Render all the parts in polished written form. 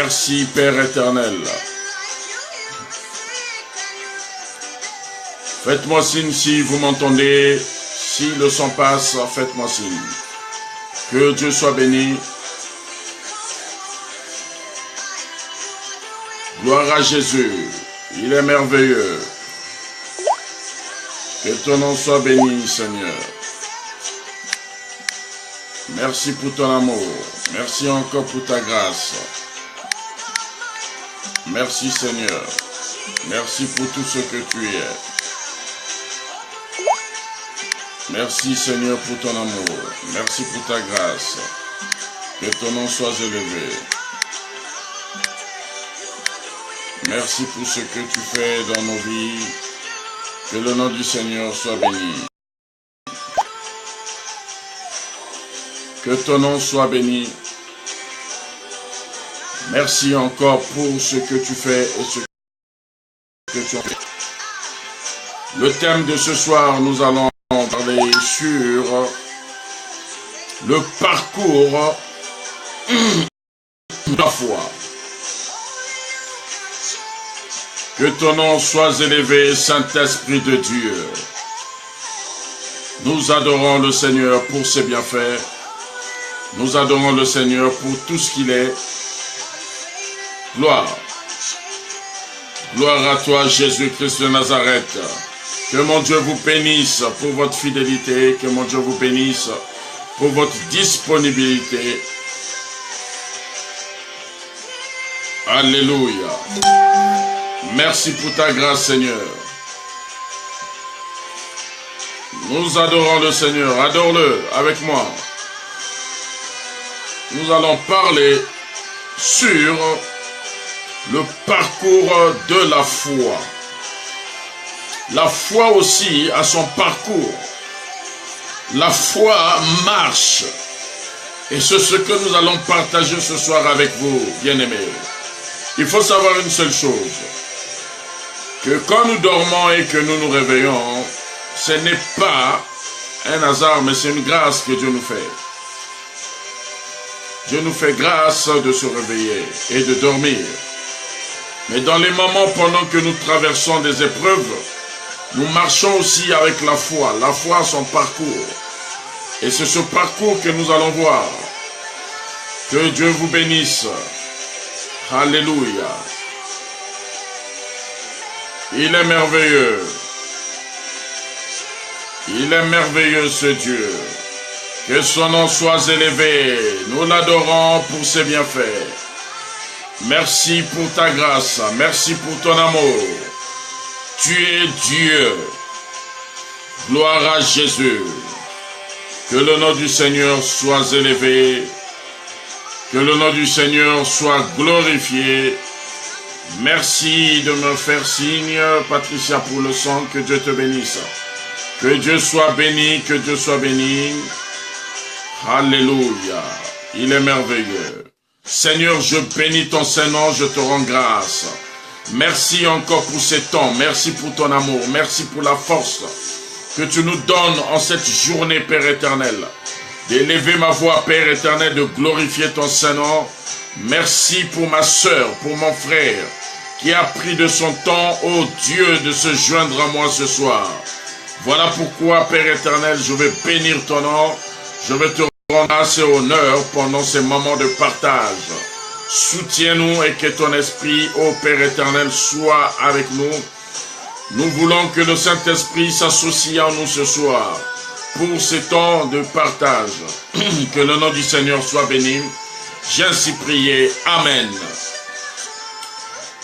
Merci Père éternel. Faites-moi signe si vous m'entendez. Si le son passe, faites-moi signe. Que Dieu soit béni. Gloire à Jésus. Il est merveilleux. Que ton nom soit béni, Seigneur. Merci pour ton amour. Merci encore pour ta grâce. Merci, Seigneur. Merci pour tout ce que tu es. Merci, Seigneur, pour ton amour. Merci pour ta grâce. Que ton nom soit élevé. Merci pour ce que tu fais dans nos vies. Que le nom du Seigneur soit béni. Que ton nom soit béni. Merci encore pour ce que tu fais et ce que tu as fait. Le thème de ce soir, nous allons parler sur le parcours de la foi. Que ton nom soit élevé, Saint-Esprit de Dieu. Nous adorons le Seigneur pour ses bienfaits. Nous adorons le Seigneur pour tout ce qu'il est. Gloire. Gloire à toi, Jésus-Christ de Nazareth. Que mon Dieu vous bénisse pour votre fidélité. Que mon Dieu vous bénisse pour votre disponibilité. Alléluia. Merci pour ta grâce, Seigneur. Nous adorons le Seigneur. Adore-le avec moi. Nous allons parler sur le parcours de la foi. La foi aussi a son parcours. La foi marche. Et c'est ce que nous allons partager ce soir avec vous, bien-aimés. Il faut savoir une seule chose. Que quand nous dormons et que nous nous réveillons, ce n'est pas un hasard, mais c'est une grâce que Dieu nous fait. Dieu nous fait grâce de se réveiller et de dormir. Mais dans les moments pendant que nous traversons des épreuves, nous marchons aussi avec la foi. La foi a son parcours. Et c'est ce parcours que nous allons voir. Que Dieu vous bénisse. Alléluia. Il est merveilleux. Il est merveilleux ce Dieu. Que son nom soit élevé. Nous l'adorons pour ses bienfaits. Merci pour ta grâce. Merci pour ton amour. Tu es Dieu. Gloire à Jésus. Que le nom du Seigneur soit élevé. Que le nom du Seigneur soit glorifié. Merci de me faire signe, Patricia, pour le sang. Que Dieu te bénisse. Que Dieu soit béni, que Dieu soit béni. Alléluia. Il est merveilleux. Seigneur, je bénis ton Saint-Nom, je te rends grâce. Merci encore pour ces temps. Merci pour ton amour. Merci pour la force que tu nous donnes en cette journée, Père éternel. D'élever ma voix, Père éternel, de glorifier ton Saint-Nom. Merci pour ma sœur, pour mon frère, qui a pris de son temps, ô Dieu, de se joindre à moi ce soir. Voilà pourquoi, Père éternel, je vais bénir ton nom. Je vais te rendre grâce et honneur pendant ces moments de partage. Soutiens-nous et que ton esprit, ô Père éternel, soit avec nous. Nous voulons que le Saint-Esprit s'associe en nous ce soir pour ces temps de partage. Que le nom du Seigneur soit béni. J'ai ainsi prié. Amen.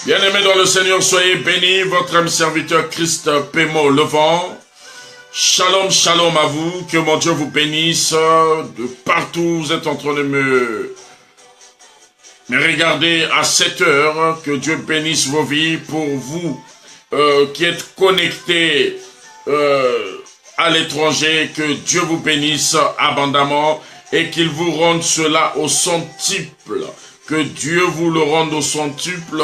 Bien-aimés dans le Seigneur, soyez bénis. Votre âme serviteur Christ Pémo Levant. Shalom, shalom à vous. Que mon Dieu vous bénisse de partout. Vous êtes en train de me regarder à cette heure. Que Dieu bénisse vos vies pour vous qui êtes connectés à l'étranger. Que Dieu vous bénisse abondamment et qu'il vous rende cela au centuple. Que Dieu vous le rende au centuple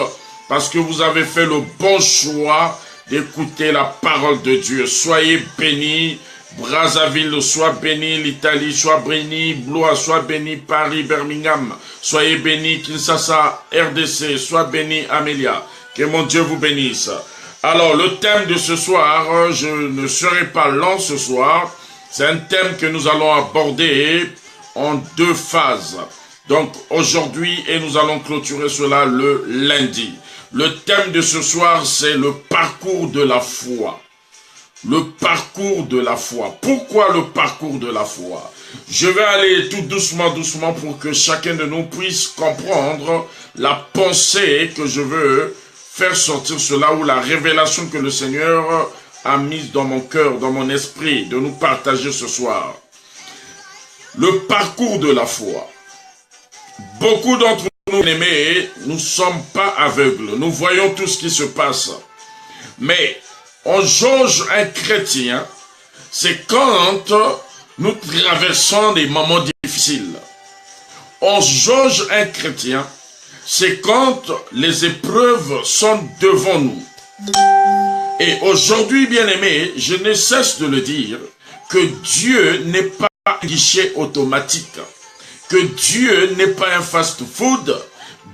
parce que vous avez fait le bon choix d'écouter la parole de Dieu. Soyez bénis Brazzaville, soit béni, l'Italie, soit béni, Blois, soit béni, Paris, Birmingham, soyez béni, Kinshasa, RDC, soit béni, Amélia. Que mon Dieu vous bénisse. Alors, le thème de ce soir, je ne serai pas lent ce soir. C'est un thème que nous allons aborder en 2 phases. Donc, aujourd'hui, et nous allons clôturer cela le lundi. Le thème de ce soir, c'est le parcours de la foi. Le parcours de la foi. Pourquoi le parcours de la foi? Je vais aller tout doucement, doucement pour que chacun de nous puisse comprendre la pensée que je veux faire sortir cela ou la révélation que le Seigneur a mise dans mon cœur, dans mon esprit, de nous partager ce soir. Le parcours de la foi. Beaucoup d'entre nous, aimés, nous ne sommes pas aveugles. Nous voyons tout ce qui se passe. Mais on jauge un chrétien, c'est quand nous traversons des moments difficiles. On jauge un chrétien, c'est quand les épreuves sont devant nous. Et aujourd'hui, bien-aimés, je ne cesse de le dire, que Dieu n'est pas un guichet automatique, que Dieu n'est pas un fast-food,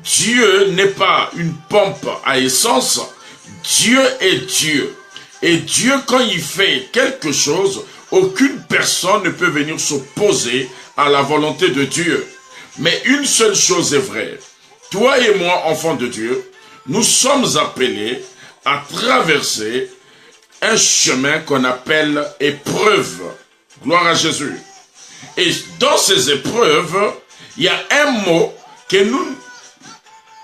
Dieu n'est pas une pompe à essence, Dieu est Dieu. Et Dieu, quand il fait quelque chose, aucune personne ne peut venir s'opposer à la volonté de Dieu. Mais une seule chose est vraie. Toi et moi, enfants de Dieu, nous sommes appelés à traverser un chemin qu'on appelle épreuve. Gloire à Jésus. Et dans ces épreuves, il y a un mot que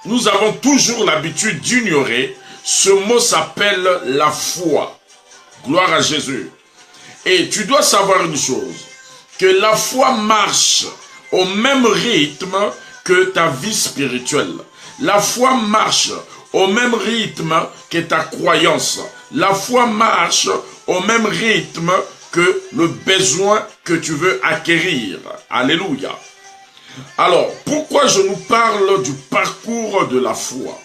nous avons toujours l'habitude d'ignorer. Ce mot s'appelle la foi. Gloire à Jésus. Et tu dois savoir une chose, que la foi marche au même rythme que ta vie spirituelle. La foi marche au même rythme que ta croyance. La foi marche au même rythme que le besoin que tu veux acquérir. Alléluia. Alors, pourquoi je nous parle du parcours de la foi?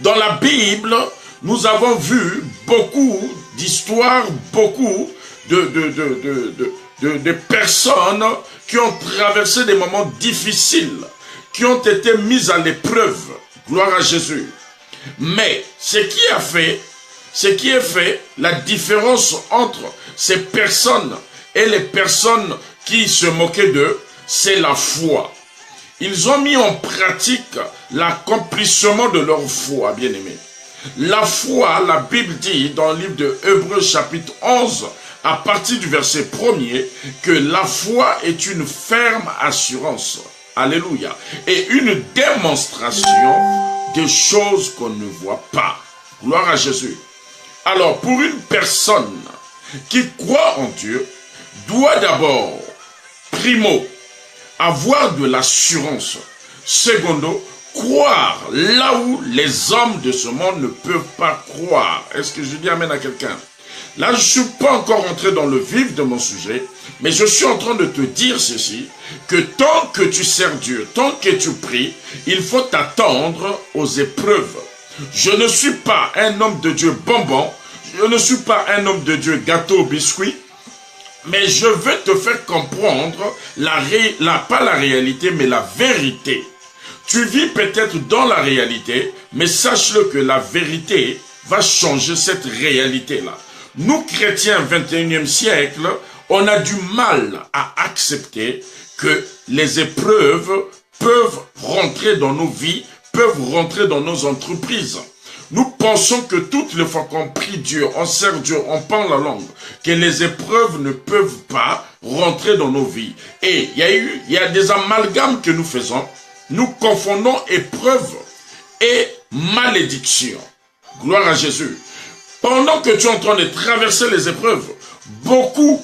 Dans la Bible, nous avons vu beaucoup d'histoires, beaucoup de personnes qui ont traversé des moments difficiles, qui ont été mises à l'épreuve. Gloire à Jésus. Mais ce qui est fait, la différence entre ces personnes et les personnes qui se moquaient d'eux, c'est la foi. Ils ont mis en pratique l'accomplissement de leur foi, bien-aimés. La foi, la Bible dit dans le livre de Hébreux chapitre 11, à partir du verset 1er, que la foi est une ferme assurance. Alléluia. Et une démonstration des choses qu'on ne voit pas. Gloire à Jésus. Alors, pour une personne qui croit en Dieu, doit d'abord, primo, avoir de l'assurance. Secondo, croire là où les hommes de ce monde ne peuvent pas croire. Est-ce que je dis amen à quelqu'un? Là, je ne suis pas encore entré dans le vif de mon sujet, mais je suis en train de te dire ceci, que tant que tu sers Dieu, tant que tu pries, il faut t'attendre aux épreuves. Je ne suis pas un homme de Dieu bonbon, je ne suis pas un homme de Dieu gâteau au biscuit, mais je vais te faire comprendre, pas la réalité, mais la vérité. Tu vis peut-être dans la réalité, mais sache-le que la vérité va changer cette réalité-là. Nous, chrétiens 21e siècle, on a du mal à accepter que les épreuves peuvent rentrer dans nos vies, peuvent rentrer dans nos entreprises. Nous pensons que toutes les fois qu'on prie Dieu, on sert Dieu, on parle la langue, que les épreuves ne peuvent pas rentrer dans nos vies. Et il y a des amalgames que nous faisons. Nous confondons épreuve et malédiction. Gloire à Jésus. Pendant que tu es en train de traverser les épreuves, beaucoup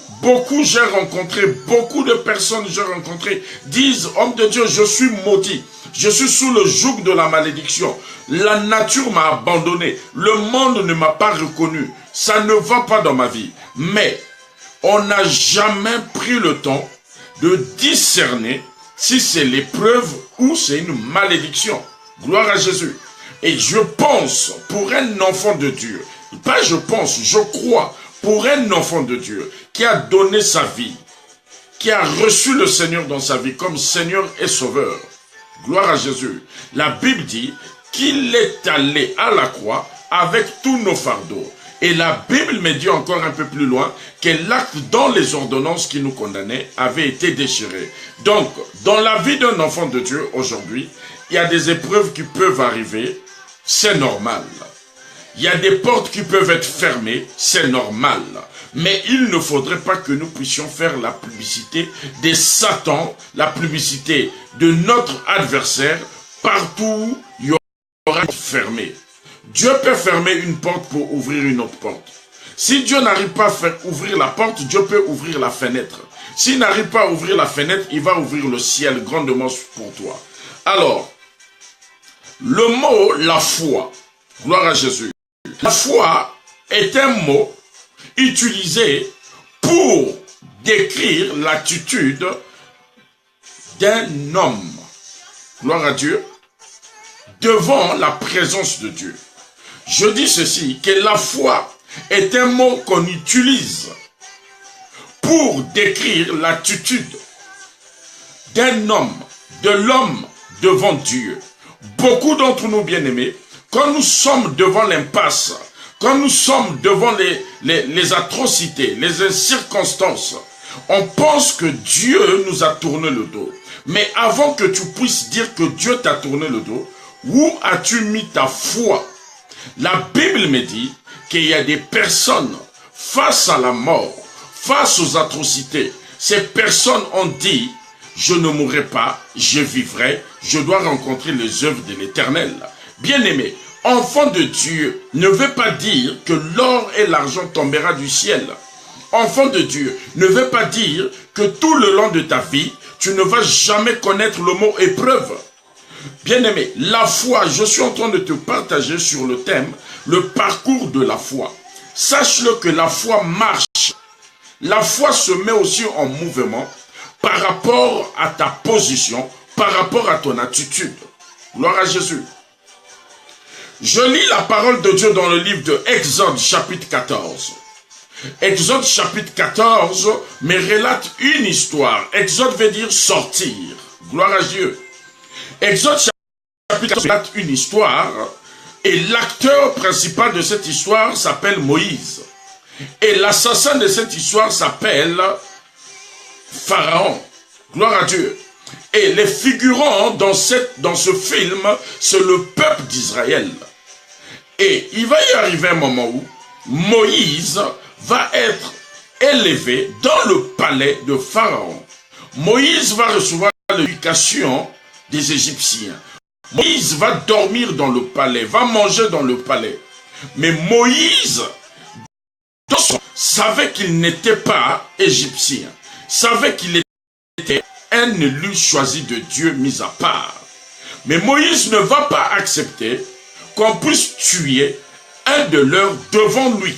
j'ai rencontré, beaucoup de personnes j'ai rencontré, disent, homme de Dieu, je suis maudit. Je suis sous le joug de la malédiction. La nature m'a abandonné. Le monde ne m'a pas reconnu. Ça ne va pas dans ma vie. Mais on n'a jamais pris le temps de discerner si c'est l'épreuve ou c'est une malédiction. Gloire à Jésus. Et je pense, pour un enfant de Dieu, pas je pense, je crois, pour un enfant de Dieu qui a donné sa vie, qui a reçu le Seigneur dans sa vie comme Seigneur et Sauveur. Gloire à Jésus. La Bible dit qu'il est allé à la croix avec tous nos fardeaux. Et la Bible me dit encore un peu plus loin que l'acte dans les ordonnances qui nous condamnaient avait été déchiré. Donc, dans la vie d'un enfant de Dieu aujourd'hui, il y a des épreuves qui peuvent arriver, c'est normal. Il y a des portes qui peuvent être fermées, c'est normal. Mais il ne faudrait pas que nous puissions faire la publicité de Satan, la publicité de notre adversaire, partout il y aura fermé. Dieu peut fermer une porte pour ouvrir une autre porte. Si Dieu n'arrive pas à faire ouvrir la porte, Dieu peut ouvrir la fenêtre. S'il n'arrive pas à ouvrir la fenêtre, il va ouvrir le ciel grandement pour toi. Alors, le mot « la foi », gloire à Jésus. La foi est un mot utilisé pour décrire l'attitude d'un homme, gloire à Dieu, devant la présence de Dieu. Je dis ceci, que la foi est un mot qu'on utilise pour décrire l'attitude d'un homme, de l'homme devant Dieu. Beaucoup d'entre nous, bien-aimés, quand nous sommes devant l'impasse, quand nous sommes devant les atrocités, les circonstances, on pense que Dieu nous a tourné le dos. Mais avant que tu puisses dire que Dieu t'a tourné le dos, où as-tu mis ta foi? La Bible me dit qu'il y a des personnes face à la mort, face aux atrocités. Ces personnes ont dit, je ne mourrai pas, je vivrai, je dois rencontrer les œuvres de l'Éternel. Bien-aimé, enfant de Dieu ne veut pas dire que l'or et l'argent tombera du ciel. Enfant de Dieu ne veut pas dire que tout le long de ta vie, tu ne vas jamais connaître le mot épreuve. Bien-aimé, la foi, je suis en train de te partager sur le thème, le parcours de la foi. Sache-le que la foi marche. La foi se met aussi en mouvement par rapport à ta position, par rapport à ton attitude. Gloire à Jésus. Je lis la parole de Dieu dans le livre de Exode chapitre 14. Exode chapitre 14 me relate une histoire. Exode veut dire sortir. Gloire à Dieu. Exode chapitre 14 relate une histoire et l'acteur principal de cette histoire s'appelle Moïse. Et l'assassin de cette histoire s'appelle Pharaon. Gloire à Dieu. Et les figurants dans ce film, c'est le peuple d'Israël. Et il va y arriver un moment où Moïse va être élevé dans le palais de Pharaon. Moïse va recevoir l'éducation des Égyptiens. Moïse va dormir dans le palais, va manger dans le palais. Mais Moïse savait qu'il n'était pas égyptien, savait qu'il était un élu choisi de Dieu mis à part. Mais Moïse ne va pas accepter qu'on puisse tuer un de leurs devant lui,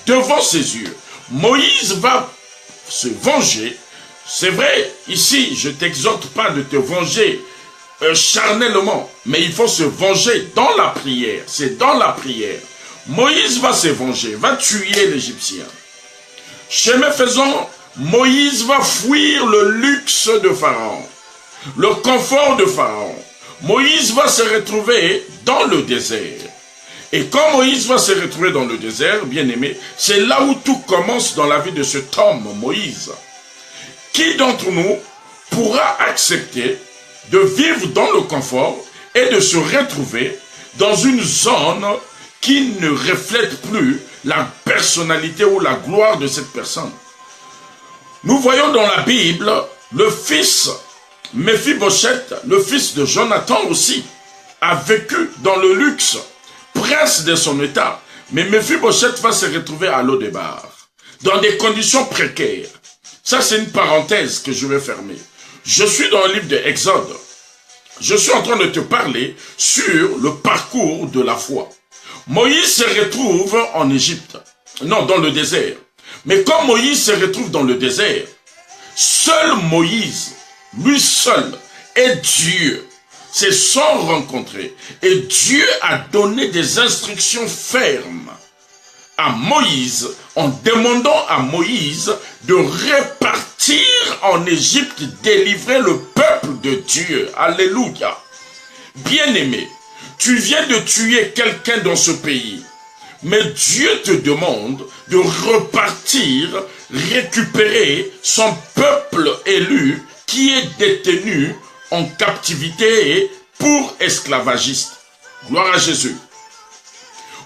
devant ses yeux. Moïse va se venger. C'est vrai, ici, je ne t'exhorte pas de te venger charnellement, mais il faut se venger dans la prière. C'est dans la prière. Moïse va se venger, va tuer l'Égyptien. Chemin faisant, Moïse va fuir le luxe de Pharaon, le confort de Pharaon. Moïse va se retrouver dans le désert. Et quand Moïse va se retrouver dans le désert, bien aimé, c'est là où tout commence dans la vie de cet homme, Moïse. Qui d'entre nous pourra accepter de vivre dans le confort et de se retrouver dans une zone qui ne reflète plus la personnalité ou la gloire de cette personne? Nous voyons dans la Bible le fils Méphibosheth, le fils de Jonathan aussi, a vécu dans le luxe, prince de son état. Mais Méphibosheth va se retrouver à Lo-Débar, dans des conditions précaires. Ça, c'est une parenthèse que je vais fermer. Je suis dans le livre de Exode. Je suis en train de te parler sur le parcours de la foi. Moïse se retrouve en Égypte, non, dans le désert. Mais quand Moïse se retrouve dans le désert, seul Moïse, lui seul, et Dieu se sont rencontrés. Et Dieu a donné des instructions fermes à Moïse, en demandant à Moïse de repartir en Égypte, délivrer le peuple de Dieu. Alléluia. Bien-aimé, tu viens de tuer quelqu'un dans ce pays, mais Dieu te demande de repartir, récupérer son peuple élu qui est détenu en captivité pour esclavagistes. Gloire à Jésus.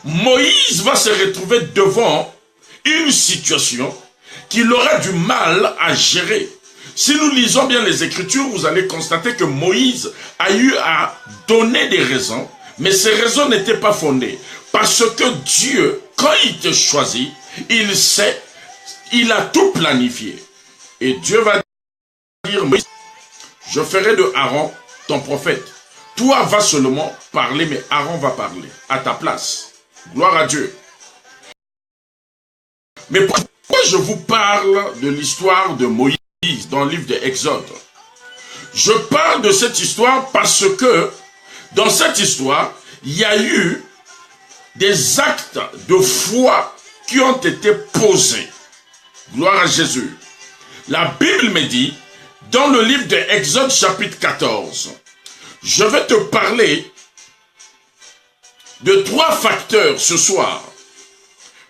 Moïse va se retrouver devant une situation qu'il aura du mal à gérer. Si nous lisons bien les Écritures, vous allez constater que Moïse a eu à donner des raisons, mais ces raisons n'étaient pas fondées. Parce que Dieu, quand il te choisit, il sait, il a tout planifié. Et Dieu va dire, Moïse, je ferai de Aaron ton prophète. Toi vas seulement parler, mais Aaron va parler à ta place. Gloire à Dieu. Mais pourquoi je vous parle de l'histoire de Moïse dans le livre de Exode? Je parle de cette histoire parce que dans cette histoire, il y a eu des actes de foi qui ont été posés. Gloire à Jésus. La Bible me dit, dans le livre de Exode chapitre 14, je vais te parler de 3 facteurs ce soir.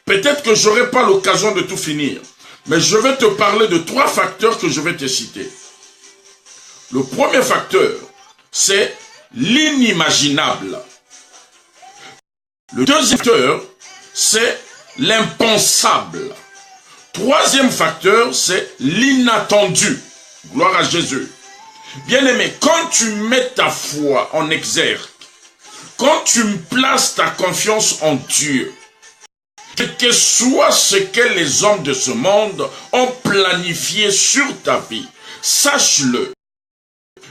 Peut-être que je n'aurai pas l'occasion de tout finir, mais je vais te parler de 3 facteurs que je vais te citer. Le premier facteur, c'est l'inimaginable. Le deuxième facteur, c'est l'impensable. Troisième facteur, c'est l'inattendu. Gloire à Jésus. Bien-aimé, quand tu mets ta foi en exergue, quand tu places ta confiance en Dieu, quel que soit ce que les hommes de ce monde ont planifié sur ta vie, sache-le,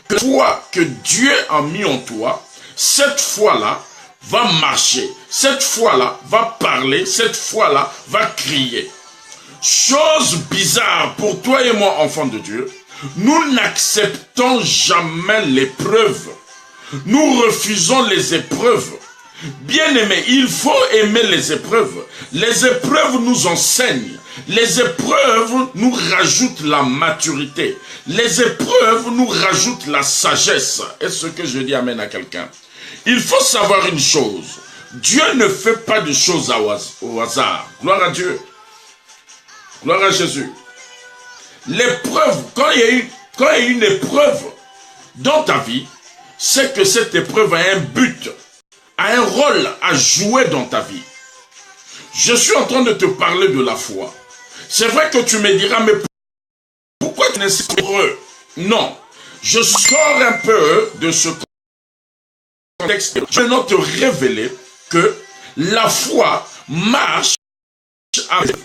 que la foi que Dieu a mis en toi, cette foi-là va marcher, cette foi-là va parler, cette foi-là va crier. Chose bizarre pour toi et moi, enfants de Dieu, nous n'acceptons jamais l'épreuve. Nous refusons les épreuves. Bien-aimés, il faut aimer les épreuves. Les épreuves nous enseignent. Les épreuves nous rajoutent la maturité. Les épreuves nous rajoutent la sagesse. Est-ce que je dis amen à quelqu'un? Il faut savoir une chose. Dieu ne fait pas de choses au hasard. Gloire à Dieu. Gloire à Jésus. L'épreuve, quand il y a une épreuve dans ta vie, c'est que cette épreuve a un but, a un rôle à jouer dans ta vie. Je suis en train de te parler de la foi. C'est vrai que tu me diras, mais pourquoi tu n'es pas heureux? Non, je sors un peu de ce contexte. Je vais te révéler que la foi marche avec.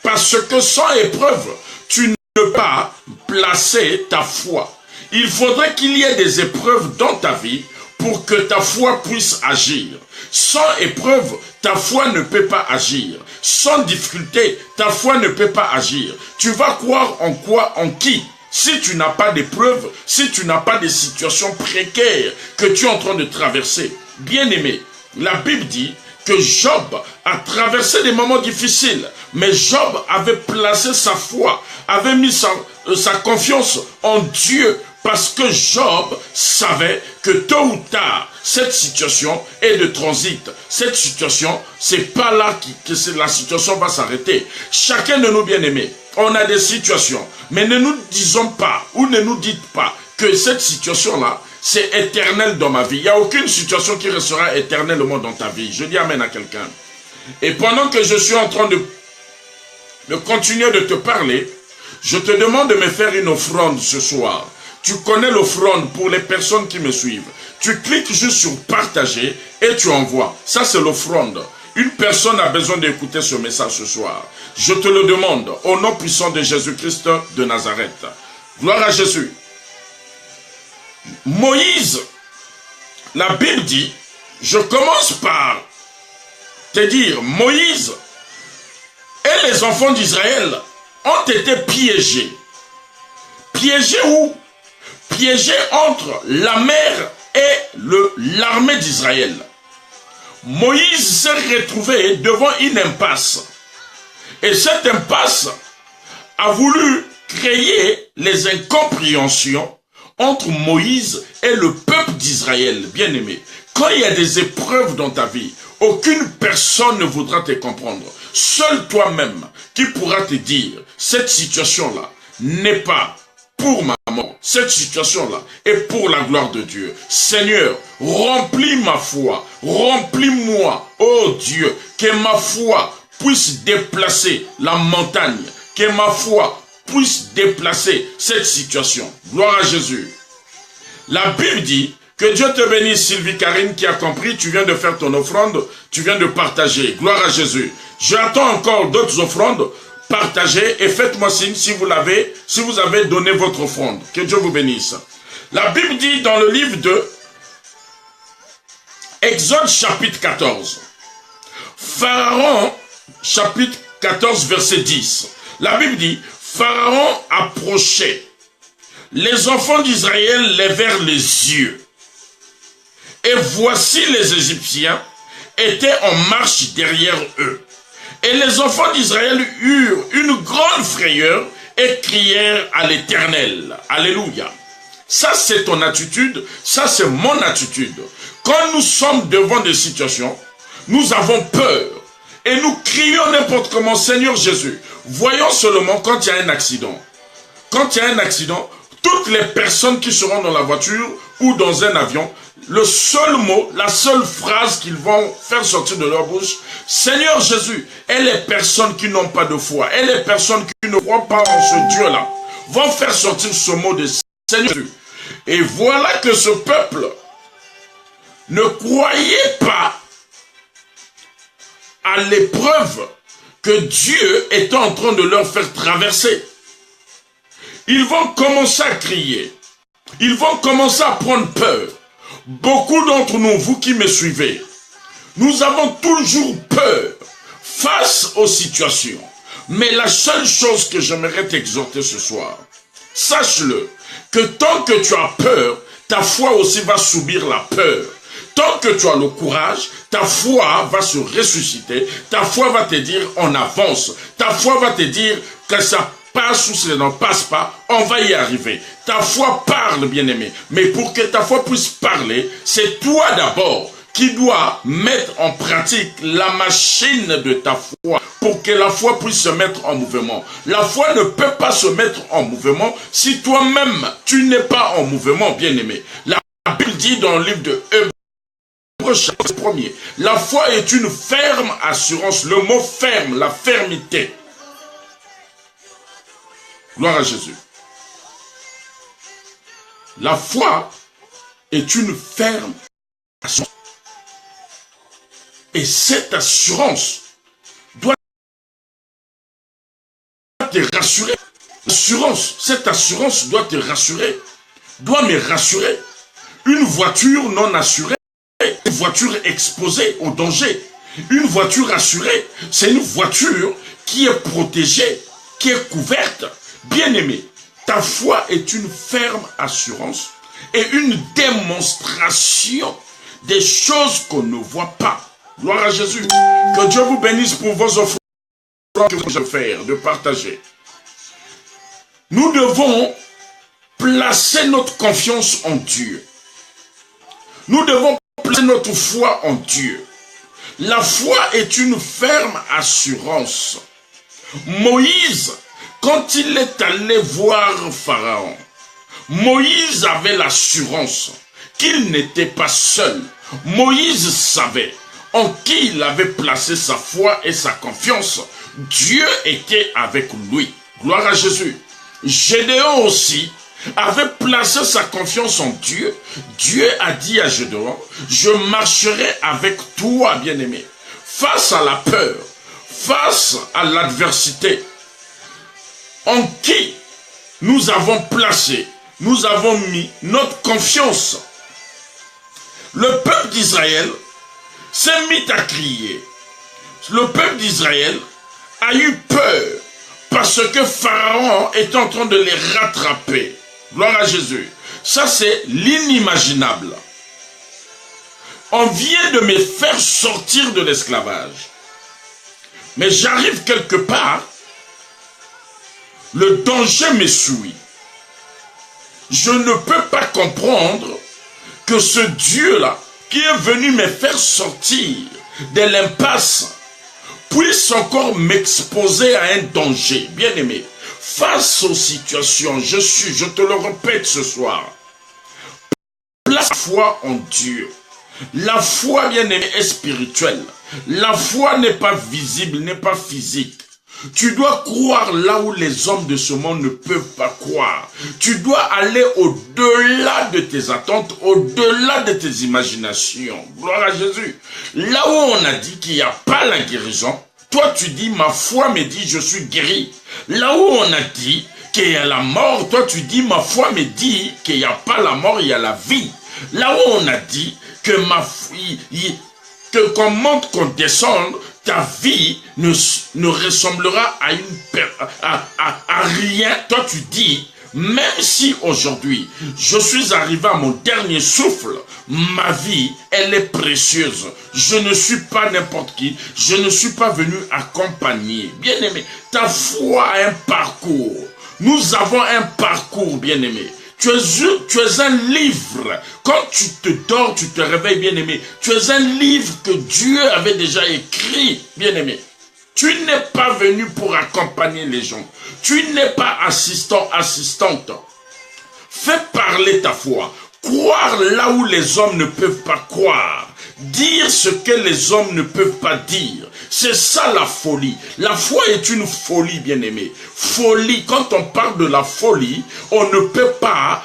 Parce que sans épreuve, tu ne peux pas placer ta foi. Il faudrait qu'il y ait des épreuves dans ta vie pour que ta foi puisse agir. Sans épreuve, ta foi ne peut pas agir. Sans difficulté, ta foi ne peut pas agir. Tu vas croire en quoi, en qui? Si tu n'as pas d'épreuve, si tu n'as pas de situation précaire que tu es en train de traverser. Bien-aimé, la Bible dit que Job a traversé des moments difficiles, mais Job avait placé sa foi, avait mis sa confiance en Dieu, parce que Job savait que tôt ou tard, cette situation est de transit. Cette situation, c'est pas là que la situation va s'arrêter. Chacun de nous bien-aimés, on a des situations, mais ne nous disons pas, ou ne nous dites pas que cette situation-là, c'est éternel dans ma vie. Il n'y a aucune situation qui restera éternellement dans ta vie. Je dis amen à quelqu'un. Et pendant que je suis en train de continuer de te parler, je te demande de me faire une offrande ce soir. Tu connais l'offrande pour les personnes qui me suivent. Tu cliques juste sur partager et tu envoies. Ça, c'est l'offrande. Une personne a besoin d'écouter ce message ce soir. Je te le demande au nom puissant de Jésus-Christ de Nazareth. Gloire à Jésus. Moïse, la Bible dit, je commence par te dire, Moïse et les enfants d'Israël ont été piégés. Piégés où? Piégés entre la mer et l'armée d'Israël. Moïse s'est retrouvé devant une impasse. Et cette impasse a voulu créer les incompréhensions entre Moïse et le peuple d'Israël, bien-aimé. Quand il y a des épreuves dans ta vie, aucune personne ne voudra te comprendre. Seul toi-même qui pourra te dire, cette situation-là n'est pas pour ma mort. Cette situation-là est pour la gloire de Dieu. Seigneur, remplis ma foi, remplis-moi, oh Dieu, que ma foi puisse déplacer la montagne, que ma foi puisse déplacer cette situation. Gloire à Jésus. La Bible dit que Dieu te bénisse, Sylvie Karine, qui a compris, tu viens de faire ton offrande, tu viens de partager. Gloire à Jésus. J'attends encore d'autres offrandes. Partagez et faites-moi signe si vous avez donné votre offrande. Que Dieu vous bénisse. La Bible dit dans le livre de Exode chapitre 14. Pharaon, chapitre 14, verset 10. La Bible dit, Pharaon approchait. Les enfants d'Israël levèrent les yeux. Et voici les Égyptiens étaient en marche derrière eux. Et les enfants d'Israël eurent une grande frayeur et crièrent à l'Éternel. Alléluia. Ça, c'est ton attitude. Ça, c'est mon attitude. Quand nous sommes devant des situations, nous avons peur. Et nous crions n'importe comment, Seigneur Jésus. Voyons seulement quand il y a un accident. Quand il y a un accident, toutes les personnes qui seront dans la voiture ou dans un avion, le seul mot, la seule phrase qu'ils vont faire sortir de leur bouche, Seigneur Jésus, et les personnes qui n'ont pas de foi, et les personnes qui ne croient pas en ce Dieu-là, vont faire sortir ce mot de Seigneur Jésus. Et voilà que ce peuple ne croyait pas à l'épreuve que Dieu était en train de leur faire traverser. Ils vont commencer à crier. Ils vont commencer à prendre peur. Beaucoup d'entre nous, vous qui me suivez, nous avons toujours peur face aux situations. Mais la seule chose que j'aimerais t'exhorter ce soir, sache-le, que tant que tu as peur, ta foi aussi va subir la peur. Tant que tu as le courage, ta foi va se ressusciter, ta foi va te dire on avance, ta foi va te dire que ça passe ou ça n'en passe pas, on va y arriver. Ta foi parle, bien-aimé. Mais pour que ta foi puisse parler, c'est toi d'abord qui dois mettre en pratique la machine de ta foi pour que la foi puisse se mettre en mouvement. La foi ne peut pas se mettre en mouvement si toi-même tu n'es pas en mouvement, bien-aimé. La Bible dit dans le livre de Hébreux, chapitre 1er, la foi est une ferme assurance. Le mot ferme, la fermeté. Gloire à Jésus. La foi est une ferme assurance. Et cette assurance doit te rassurer. Cette assurance doit te rassurer. Doit me rassurer. Une voiture non assurée, une voiture exposée au danger. Une voiture assurée, c'est une voiture qui est protégée, qui est couverte. Bien-aimé, ta foi est une ferme assurance et une démonstration des choses qu'on ne voit pas. Gloire à Jésus. Que Dieu vous bénisse pour vos offrandes que vous allez faire, de partager. Nous devons placer notre confiance en Dieu. Nous devons placer notre foi en Dieu. La foi est une ferme assurance. Moïse, quand il est allé voir Pharaon, Moïse avait l'assurance qu'il n'était pas seul. Moïse savait en qui il avait placé sa foi et sa confiance. Dieu était avec lui. Gloire à Jésus. Gédéon aussi avait placé sa confiance en Dieu. Dieu a dit à Gédéon, je marcherai avec toi, bien-aimé, face à la peur, face à l'adversité. En qui nous avons placé, nous avons mis notre confiance. Le peuple d'Israël s'est mis à crier. Le peuple d'Israël a eu peur parce que Pharaon est en train de les rattraper. Gloire à Jésus. Ça, c'est l'inimaginable. On vient de me faire sortir de l'esclavage. Mais j'arrive quelque part, le danger me suit. Je ne peux pas comprendre que ce Dieu-là, qui est venu me faire sortir de l'impasse, puisse encore m'exposer à un danger. Bien-aimé, face aux situations, je te le répète ce soir, place la foi en Dieu. La foi, bien-aimé, est spirituelle. La foi n'est pas visible, n'est pas physique. Tu dois croire là où les hommes de ce monde ne peuvent pas croire. Tu dois aller au-delà de tes attentes, au-delà de tes imaginations. Gloire à Jésus. Là où on a dit qu'il n'y a pas la guérison, toi tu dis, ma foi me dit, je suis guéri. Là où on a dit qu'il y a la mort, toi tu dis, ma foi me dit qu'il n'y a pas la mort, il y a la vie. Là où on a dit que que qu'on monte, qu'on descende, ta vie ne ressemblera à rien. Toi, tu dis, même si aujourd'hui, je suis arrivé à mon dernier souffle, ma vie, elle est précieuse. Je ne suis pas n'importe qui. Je ne suis pas venu accompagner. Bien-aimé, ta foi a un parcours. Nous avons un parcours, bien-aimé. Tu es un livre. Quand tu te dors, tu te réveilles, bien-aimé. Tu es un livre que Dieu avait déjà écrit, bien-aimé. Tu n'es pas venu pour accompagner les gens. Tu n'es pas assistant, assistante. Fais parler ta foi. Croire là où les hommes ne peuvent pas croire. Dire ce que les hommes ne peuvent pas dire. C'est ça la folie. La foi est une folie, bien-aimé. Folie, quand on parle de la folie, on ne peut pas,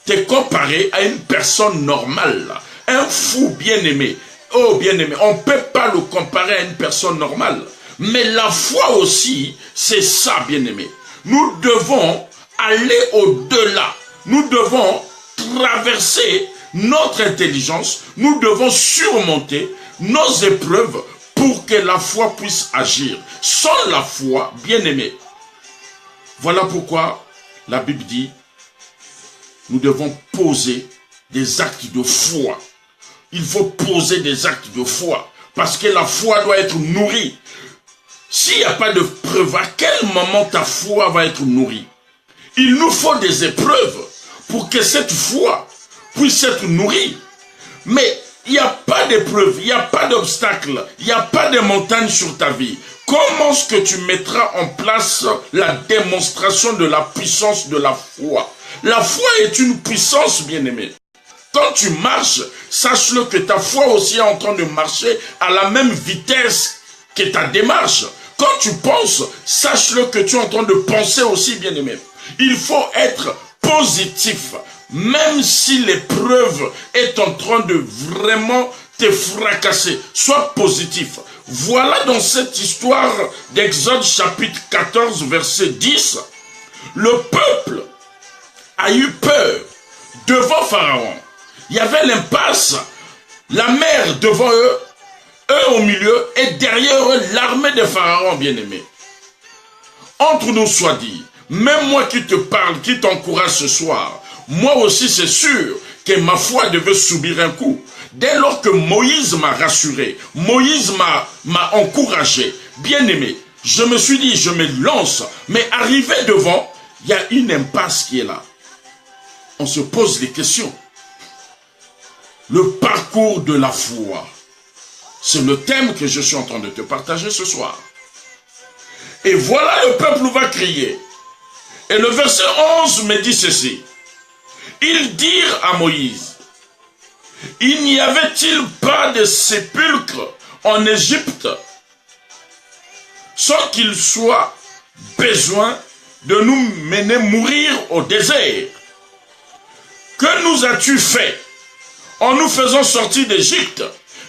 te comparer à une personne normale. Un fou, bien-aimé. Oh, bien-aimé, on ne peut pas le comparer à une personne normale. Mais la foi aussi, c'est ça, bien-aimé. Nous devons aller au-delà. Nous devons traverser notre intelligence. Nous devons surmonter nos épreuves pour que la foi puisse agir. Sans la foi, bien-aimé. Voilà pourquoi la Bible dit, nous devons poser des actes de foi. Il faut poser des actes de foi. Parce que la foi doit être nourrie. S'il n'y a pas de preuve, à quel moment ta foi va être nourrie? Il nous faut des épreuves pour que cette foi puisse être nourrie. Mais il n'y a pas d'épreuve, il n'y a pas d'obstacle, il n'y a pas de montagne sur ta vie. Comment est-ce que tu mettras en place la démonstration de la puissance de la foi? La foi est une puissance, bien-aimé. Quand tu marches, sache-le que ta foi aussi est en train de marcher à la même vitesse que ta démarche. Quand tu penses, sache-le que tu es en train de penser aussi, bien-aimé. Il faut être positif. Même si l'épreuve est en train de vraiment te fracasser, sois positif. Voilà dans cette histoire d'Exode chapitre 14 verset 10, le peuple a eu peur devant Pharaon. Il y avait l'impasse, la mer devant eux, eux au milieu et derrière eux l'armée de Pharaon, bien-aimé. Entre nous soit dit, même moi qui te parle, qui t'encourage ce soir, moi aussi c'est sûr que ma foi devait subir un coup. Dès lors que Moïse m'a rassuré, Moïse m'a encouragé, bien-aimé, je me suis dit, je me lance, mais arrivé devant, il y a une impasse qui est là. On se pose des questions. Le parcours de la foi, c'est le thème que je suis en train de te partager ce soir. Et voilà, le peuple va crier. Et le verset 11 me dit ceci. Ils dirent à Moïse, il n'y avait-il pas de sépulcre en Égypte sans qu'il soit besoin de nous mener mourir au désert? Que nous as-tu fait en nous faisant sortir d'Égypte?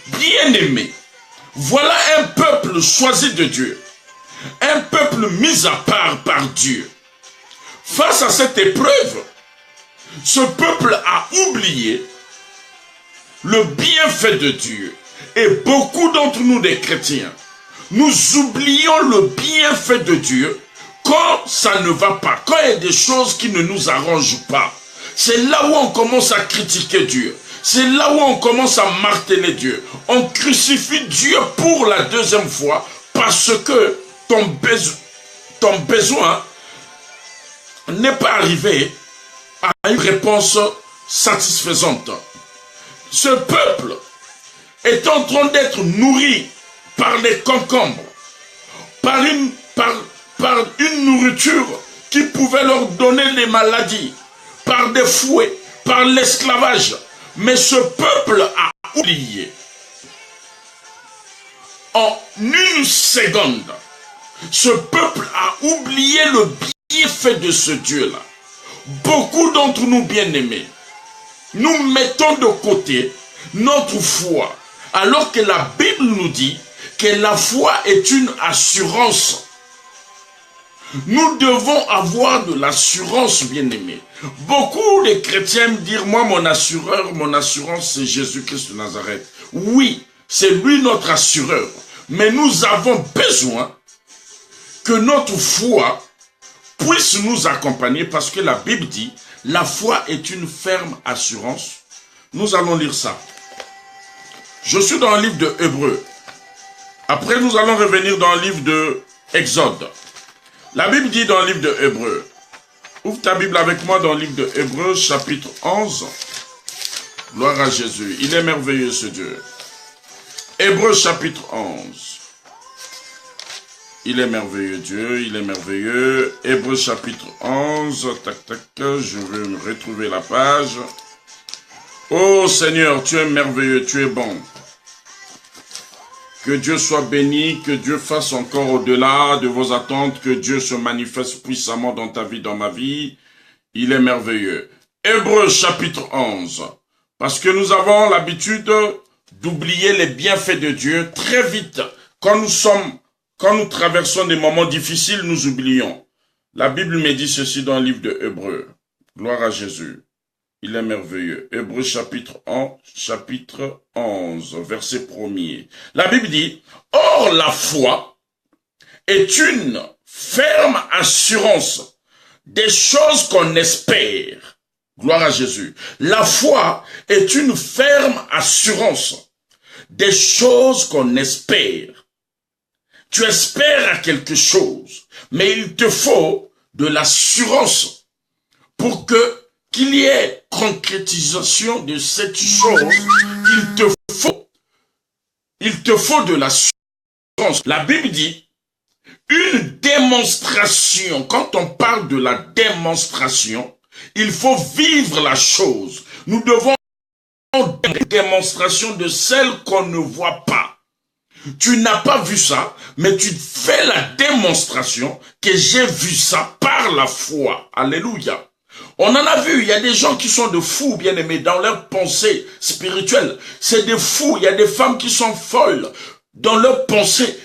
Bien-aimé, voilà un peuple choisi de Dieu, un peuple mis à part par Dieu. Face à cette épreuve, ce peuple a oublié le bienfait de Dieu. Et beaucoup d'entre nous, des chrétiens, nous oublions le bienfait de Dieu quand ça ne va pas, quand il y a des choses qui ne nous arrangent pas. C'est là où on commence à critiquer Dieu. C'est là où on commence à marteler Dieu. On crucifie Dieu pour la deuxième fois parce que ton besoin n'est pas arrivé à une réponse satisfaisante. Ce peuple est en train d'être nourri par les concombres, par une nourriture qui pouvait leur donner les maladies, par des fouets, par l'esclavage. Mais ce peuple a oublié. En une seconde, ce peuple a oublié le bienfait de ce Dieu-là. Beaucoup d'entre nous, bien-aimés, nous mettons de côté notre foi, alors que la Bible nous dit que la foi est une assurance. Nous devons avoir de l'assurance, bien-aimés. Beaucoup de chrétiens me disent, moi, mon assurance, c'est Jésus-Christ de Nazareth. Oui, c'est lui notre assureur. Mais nous avons besoin que notre foi puisse nous accompagner parce que la Bible dit, la foi est une ferme assurance. Nous allons lire ça. Je suis dans le livre de Hébreux. Après, nous allons revenir dans le livre de Exode. La Bible dit dans le livre de Hébreux. Ouvre ta Bible avec moi dans le livre de Hébreux, chapitre 11. Gloire à Jésus. Il est merveilleux ce Dieu. Hébreux, chapitre 11. Il est merveilleux Dieu, il est merveilleux. Hébreux, chapitre 11. Tac, tac, je vais me retrouver la page. Oh Seigneur, tu es merveilleux, tu es bon. Que Dieu soit béni, que Dieu fasse encore au-delà de vos attentes, que Dieu se manifeste puissamment dans ta vie, dans ma vie. Il est merveilleux. Hébreux chapitre 11. Parce que nous avons l'habitude d'oublier les bienfaits de Dieu très vite. Quand nous traversons des moments difficiles, nous oublions. La Bible me dit ceci dans le livre de Hébreux. Gloire à Jésus. Il est merveilleux. Hébreux chapitre 11, verset 1er. La Bible dit, « Or la foi est une ferme assurance des choses qu'on espère. » Gloire à Jésus. La foi est une ferme assurance des choses qu'on espère. Tu espères à quelque chose, mais il te faut de l'assurance pour qu'il y ait concrétisation de cette chose. Il te faut de l'assurance. La Bible dit, une démonstration. Quand on parle de la démonstration, il faut vivre la chose. Nous devons avoir une démonstration de celle qu'on ne voit pas. Tu n'as pas vu ça, mais tu fais la démonstration que j'ai vu ça par la foi. Alléluia. On en a vu, il y a des gens qui sont de fous, bien-aimés, dans leur pensée spirituelle. C'est des fous, il y a des femmes qui sont folles dans leur pensée.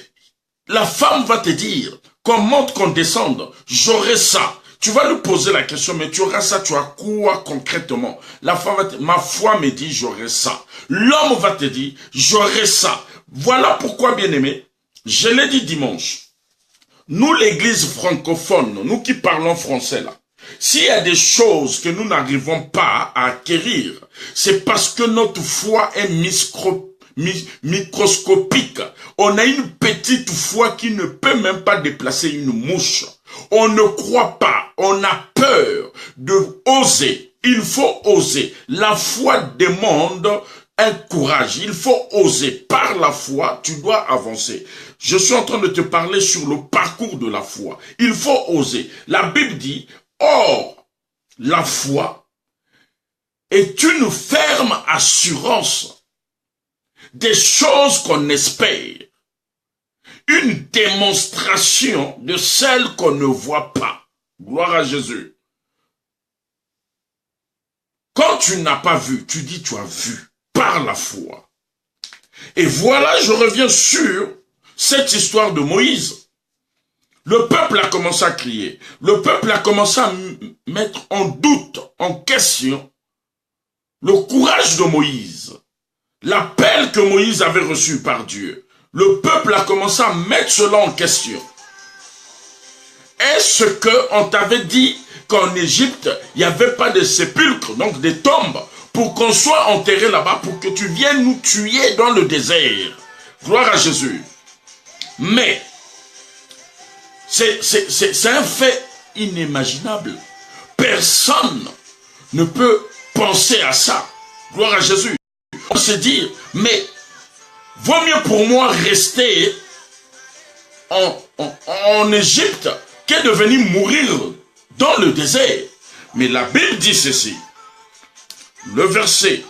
La femme va te dire, qu'on monte, qu'on descende, j'aurai ça. Tu vas lui poser la question, mais tu auras ça, tu as quoi concrètement? La femme va te dire, ma foi me dit, j'aurai ça. L'homme va te dire, j'aurai ça. Voilà pourquoi, bien-aimés, je l'ai dit dimanche, nous, l'église francophone, nous qui parlons français là, s'il y a des choses que nous n'arrivons pas à acquérir, c'est parce que notre foi est microscopique. On a une petite foi qui ne peut même pas déplacer une mouche. On ne croit pas, on a peur de oser. Il faut oser. La foi demande un courage. Il faut oser. Par la foi, tu dois avancer. Je suis en train de te parler sur le parcours de la foi. Il faut oser. La Bible dit, or, la foi est une ferme assurance des choses qu'on espère. Une démonstration de celles qu'on ne voit pas. Gloire à Jésus. Quand tu n'as pas vu, tu dis tu as vu par la foi. Et voilà, je reviens sur cette histoire de Moïse. Le peuple a commencé à crier. Le peuple a commencé à mettre en doute, en question, le courage de Moïse. L'appel que Moïse avait reçu par Dieu. Le peuple a commencé à mettre cela en question. Est-ce qu'on t'avait dit qu'en Égypte, il n'y avait pas de sépulcres, donc des tombes, pour qu'on soit enterré là-bas, pour que tu viennes nous tuer dans le désert. Gloire à Jésus. Mais, c'est un fait inimaginable. Personne ne peut penser à ça. Gloire à Jésus. On se dit, mais vaut mieux pour moi rester en Égypte que de venir mourir dans le désert. Mais la Bible dit ceci. Le verset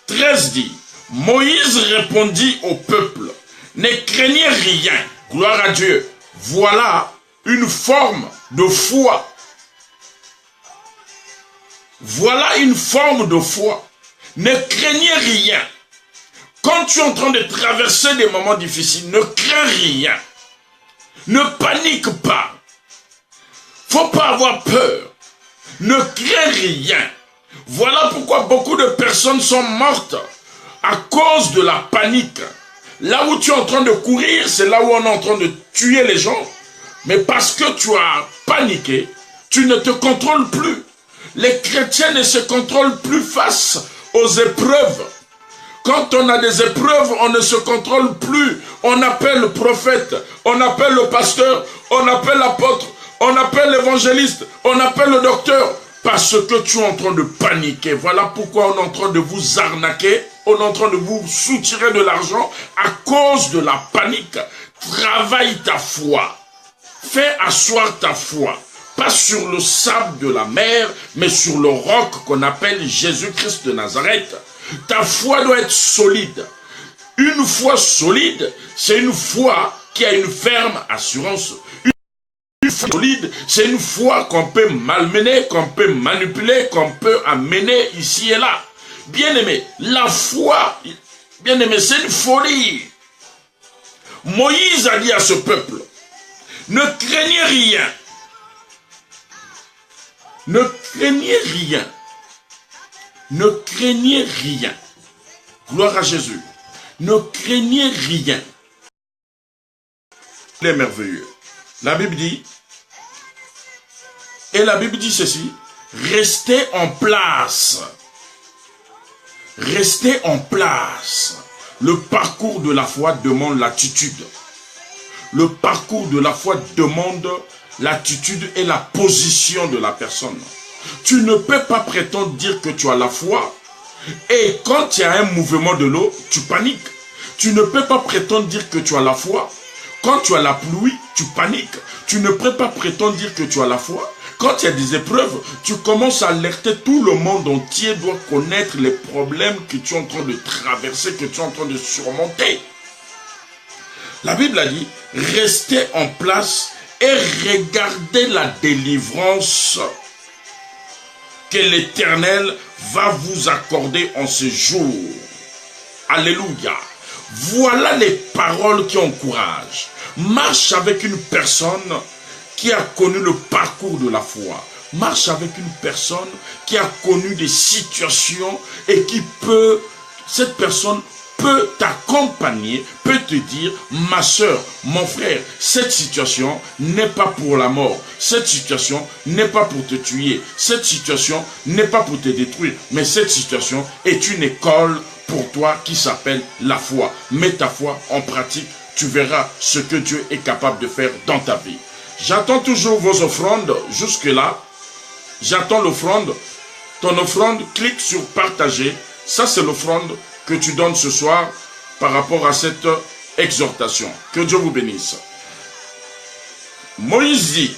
13 dit, Moïse répondit au peuple, ne craignez rien, gloire à Dieu, voilà une forme de foi. Voilà une forme de foi. Ne craignez rien. Quand tu es en train de traverser des moments difficiles, ne crains rien. Ne panique pas. Faut pas avoir peur. Ne crains rien. Voilà pourquoi beaucoup de personnes sont mortes à cause de la panique. Là où tu es en train de courir, c'est là où on est en train de tuer les gens. Mais parce que tu as paniqué, tu ne te contrôles plus. Les chrétiens ne se contrôlent plus face aux épreuves. Quand on a des épreuves, on ne se contrôle plus. On appelle le prophète, on appelle le pasteur, on appelle l'apôtre, on appelle l'évangéliste, on appelle le docteur. Parce que tu es en train de paniquer. Voilà pourquoi on est en train de vous arnaquer. On est en train de vous soutirer de l'argent à cause de la panique. Travaille ta foi. Fais asseoir ta foi. Pas sur le sable de la mer, mais sur le roc qu'on appelle Jésus-Christ de Nazareth. Ta foi doit être solide. Une foi solide, c'est une foi qui a une ferme assurance. Une foi solide, c'est une foi qu'on peut malmener, qu'on peut manipuler, qu'on peut amener ici et là. Bien-aimé, la foi, bien-aimé, c'est une folie. Moïse a dit à ce peuple, ne craignez rien. Ne craignez rien. Ne craignez rien. Gloire à Jésus. Ne craignez rien. Il est merveilleux. La Bible dit, et la Bible dit ceci, restez en place. Restez en place. Le parcours de la foi demande l'attitude. Le parcours de la foi demande l'attitude et la position de la personne. Tu ne peux pas prétendre dire que tu as la foi et quand il y a un mouvement de l'eau, tu paniques. Tu ne peux pas prétendre dire que tu as la foi. Quand tu as la pluie, tu paniques. Tu ne peux pas prétendre dire que tu as la foi. Quand il y a des épreuves, tu commences à alerter. Tout le monde entier doit connaître les problèmes que tu es en train de traverser, que tu es en train de surmonter. La Bible a dit, restez en place et regardez la délivrance que l'Éternel va vous accorder en ce jour. Alléluia. Voilà les paroles qui encouragent. Marche avec une personne qui a connu le parcours de la foi. Marche avec une personne qui a connu des situations et qui peut, cette personne peut t'accompagner, peut te dire, ma soeur, mon frère, cette situation n'est pas pour la mort. Cette situation n'est pas pour te tuer. Cette situation n'est pas pour te détruire. Mais cette situation est une école pour toi qui s'appelle la foi. Mets ta foi en pratique. Tu verras ce que Dieu est capable de faire dans ta vie. J'attends toujours vos offrandes. Jusque-là, j'attends l'offrande. Ton offrande, clique sur partager. Ça, c'est l'offrande que tu donnes ce soir par rapport à cette exhortation. Que Dieu vous bénisse. Moïse dit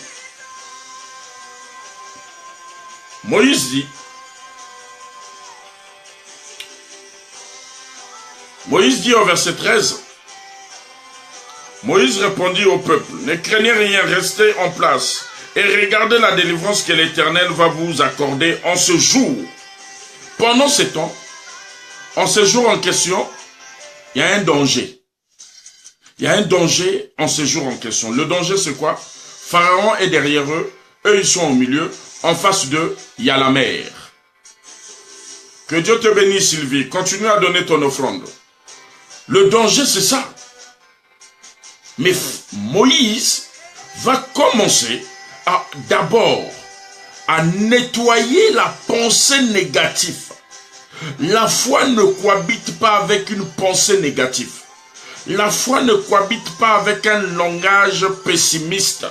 au verset 13, Moïse répondit au peuple, ne craignez rien, restez en place et regardez la délivrance que l'Éternel va vous accorder en ce jour. Pendant ce temps, en ce jour en question, il y a un danger. Il y a un danger en ce jour en question. Le danger, c'est quoi? Pharaon est derrière eux, eux ils sont au milieu, en face d'eux, il y a la mer. Que Dieu te bénisse, Sylvie. Continue à donner ton offrande. Le danger, c'est ça. Mais Moïse va commencer d'abord à nettoyer la pensée négative La foi ne cohabite pas avec une pensée négative. La foi ne cohabite pas avec un langage pessimiste.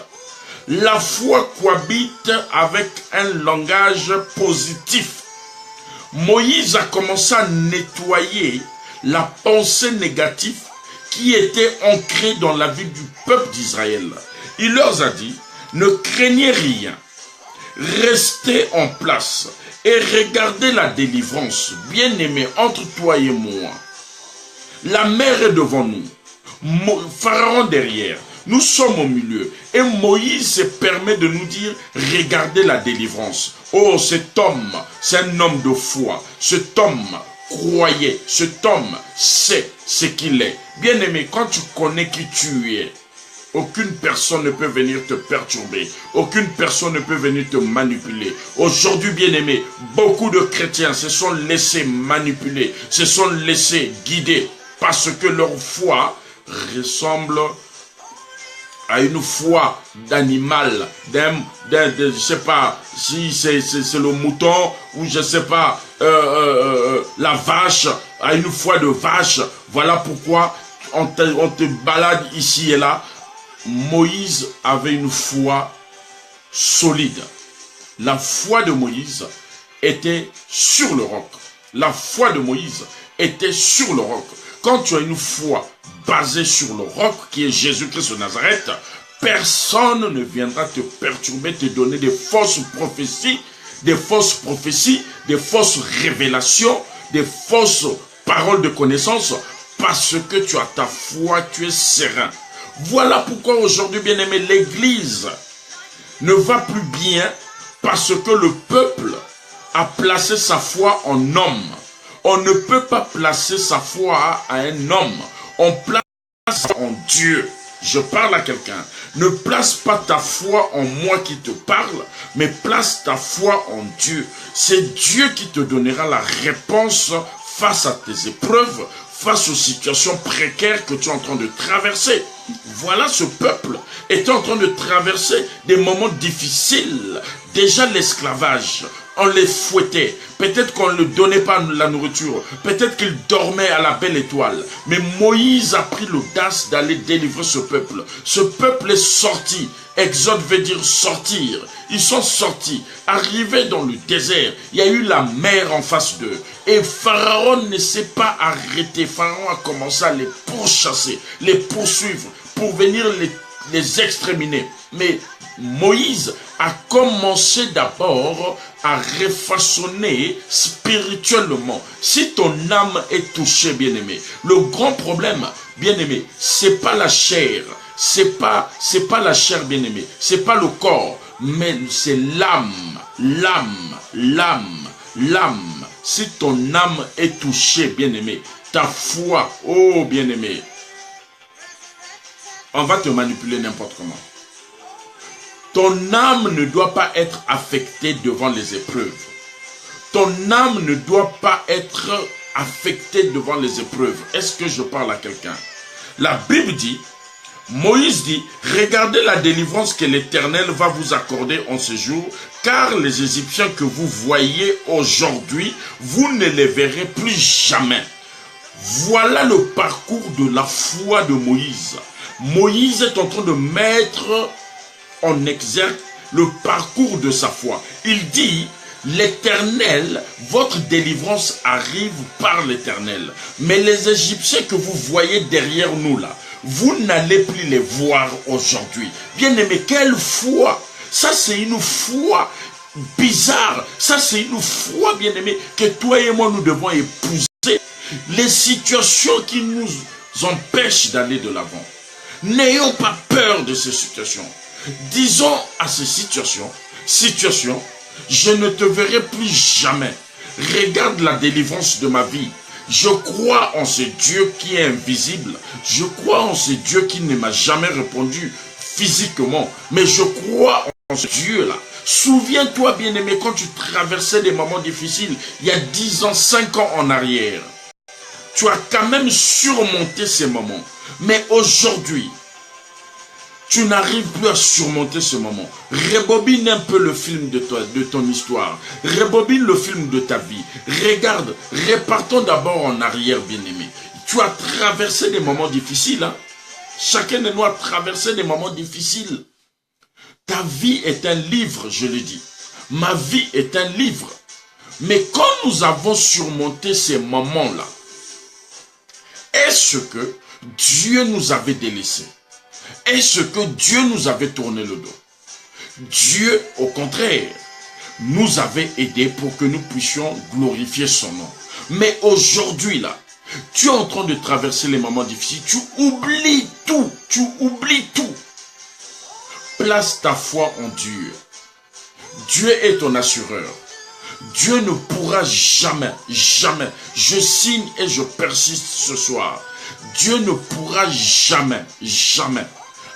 La foi cohabite avec un langage positif. Moïse a commencé à nettoyer la pensée négative qui était ancrée dans la vie du peuple d'Israël. Il leur a dit, ne craignez rien, restez en place et regardez la délivrance, bien-aimé, entre toi et moi. La mer est devant nous, Pharaon derrière, nous sommes au milieu. Et Moïse se permet de nous dire, regardez la délivrance. Oh, cet homme, c'est un homme de foi. Cet homme croyait, cet homme sait ce qu'il est. Bien-aimé, quand tu connais qui tu es, aucune personne ne peut venir te perturber. Aucune personne ne peut venir te manipuler. Aujourd'hui, bien-aimé, beaucoup de chrétiens se sont laissés manipuler, se sont laissés guider parce que leur foi ressemble à une foi d'animal, je sais pas si c'est le mouton ou je sais pas la vache, à une foi de vache. Voilà pourquoi on te balade ici et là. Moïse avait une foi solide. La foi de Moïse était sur le roc. La foi de Moïse était sur le roc. Quand tu as une foi basée sur le roc qui est Jésus-Christ de Nazareth, personne ne viendra te perturber, te donner des fausses prophéties, des fausses révélations, des fausses paroles de connaissance, parce que tu as ta foi, tu es serein. Voilà pourquoi aujourd'hui, bien-aimé, l'Église ne va plus bien parce que le peuple a placé sa foi en homme. On ne peut pas placer sa foi à un homme. On place en Dieu. Je parle à quelqu'un. Ne place pas ta foi en moi qui te parle, mais place ta foi en Dieu. C'est Dieu qui te donnera la réponse face à tes épreuves, face aux situations précaires que tu es en train de traverser. Voilà, ce peuple est en train de traverser des moments difficiles. Déjà l'esclavage, on les fouettait. Peut-être qu'on ne leur donnait pas la nourriture. Peut-être qu'ils dormaient à la belle étoile. Mais Moïse a pris l'audace d'aller délivrer ce peuple. Ce peuple est sorti. Exode veut dire sortir. Ils sont sortis. Arrivés dans le désert, il y a eu la mer en face d'eux. Et Pharaon ne s'est pas arrêté. Pharaon a commencé à les pourchasser, les poursuivre pour venir les exterminer. Mais Moïse a commencé d'abord à refaçonner spirituellement. Si ton âme est touchée, bien-aimé, le grand problème, bien-aimé, c'est pas la chair, c'est pas la chair, bien-aimé, c'est pas le corps, mais c'est l'âme. Si ton âme est touchée, bien-aimé, ta foi, oh bien-aimé, on va te manipuler n'importe comment. Ton âme ne doit pas être affectée devant les épreuves. Ton âme ne doit pas être affectée devant les épreuves. Est-ce que je parle à quelqu'un? La Bible dit, Moïse dit, regardez la délivrance que l'Éternel va vous accorder en ce jour, car les Égyptiens que vous voyez aujourd'hui, vous ne les verrez plus jamais. Voilà le parcours de la foi de Moïse. Moïse est en train de mettre en exergue le parcours de sa foi. Il dit, l'Éternel, votre délivrance arrive par l'Éternel. Mais les Égyptiens que vous voyez derrière nous là, vous n'allez plus les voir aujourd'hui. Bien-aimé, quelle foi! Ça, c'est une foi bizarre. Ça, c'est une foi, bien-aimé, que toi et moi, nous devons épouser. Les situations qui nous empêchent d'aller de l'avant. N'ayons pas peur de ces situations. Disons à ces situations, je ne te verrai plus jamais. Regarde la délivrance de ma vie. Je crois en ce Dieu qui est invisible. Je crois en ce Dieu qui ne m'a jamais répondu physiquement. Mais je crois en ce Dieu-là. Souviens-toi, bien-aimé, quand tu traversais des moments difficiles, il y a 10 ans, 5 ans en arrière. Tu as quand même surmonté ces moments. Mais aujourd'hui, Tu n'arrives plus à surmonter ce moment. Rebobine un peu le film de ton histoire. Rebobine le film de ta vie. Regarde, repartons d'abord en arrière, bien-aimé. Tu as traversé des moments difficiles. Hein? Chacun de nous a traversé des moments difficiles. Ta vie est un livre, je le dis. Ma vie est un livre. Mais quand nous avons surmonté ces moments-là, est-ce que Dieu nous avait délaissés? Est-ce que Dieu nous avait tourné le dos? Dieu, au contraire, nous avait aidés pour que nous puissions glorifier son nom. Mais aujourd'hui, là, tu es en train de traverser les moments difficiles. Tu oublies tout. Tu oublies tout. Place ta foi en Dieu. Dieu est ton assureur. Dieu ne pourra jamais, jamais, je signe et je persiste ce soir, Dieu ne pourra jamais, jamais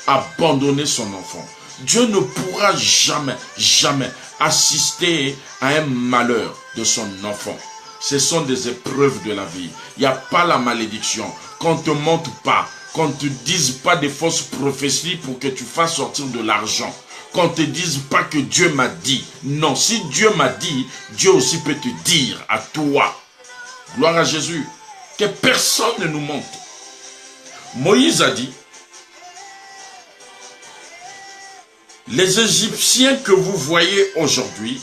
abandonner son enfant. Dieu ne pourra jamais, jamais assister à un malheur de son enfant. Ce sont des épreuves de la vie. Il n'y a pas la malédiction. Qu'on ne te montre pas, qu'on ne te dise pas des fausses prophéties pour que tu fasses sortir de l'argent. Qu'on ne te dise pas que Dieu m'a dit. Non, si Dieu m'a dit, Dieu aussi peut te dire à toi. Gloire à Jésus. Que personne ne nous montre. Moïse a dit, les Égyptiens que vous voyez aujourd'hui,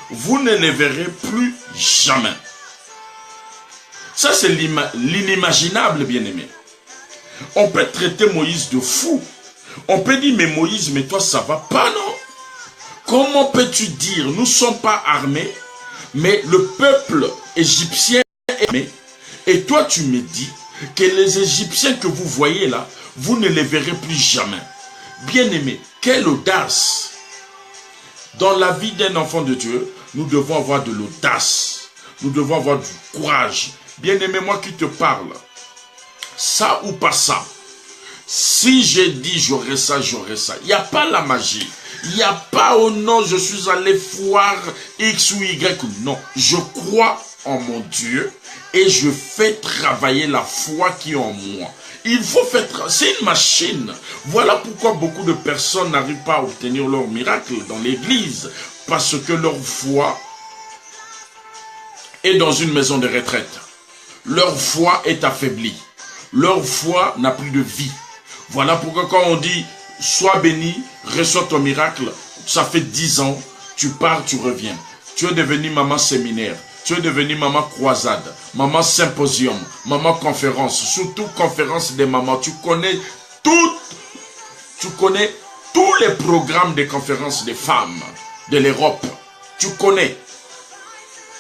vous ne les verrez plus jamais. Ça, c'est l'inimaginable, bien-aimé. On peut traiter Moïse de fou. On peut dire, mais Moïse, mais toi, ça va pas, non? Comment peux-tu dire, nous ne sommes pas armés, mais le peuple égyptien est armé, et toi, tu me dis que les Égyptiens que vous voyez là, vous ne les verrez plus jamais. Bien-aimé, quelle audace! Dans la vie d'un enfant de Dieu, nous devons avoir de l'audace. Nous devons avoir du courage. Bien-aimé, moi qui te parle, ça ou pas ça, si j'ai dit j'aurai ça, j'aurai ça. Il n'y a pas la magie. Il n'y a pas, oh non, je suis allé voir X ou Y. Non, je crois en mon Dieu et je fais travailler la foi qui est en moi. Il faut faire, c'est une machine. Voilà pourquoi beaucoup de personnes n'arrivent pas à obtenir leur miracle dans l'église. Parce que leur foi est dans une maison de retraite. Leur foi est affaiblie. Leur foi n'a plus de vie. Voilà pourquoi quand on dit, sois béni, reçois ton miracle, ça fait 10 ans, tu pars, tu reviens. Tu es devenu maman séminaire. Tu es devenu maman croisade, maman symposium, maman conférence, surtout conférence des mamans. Tu connais tous les programmes de conférences des femmes de l'Europe. Tu connais.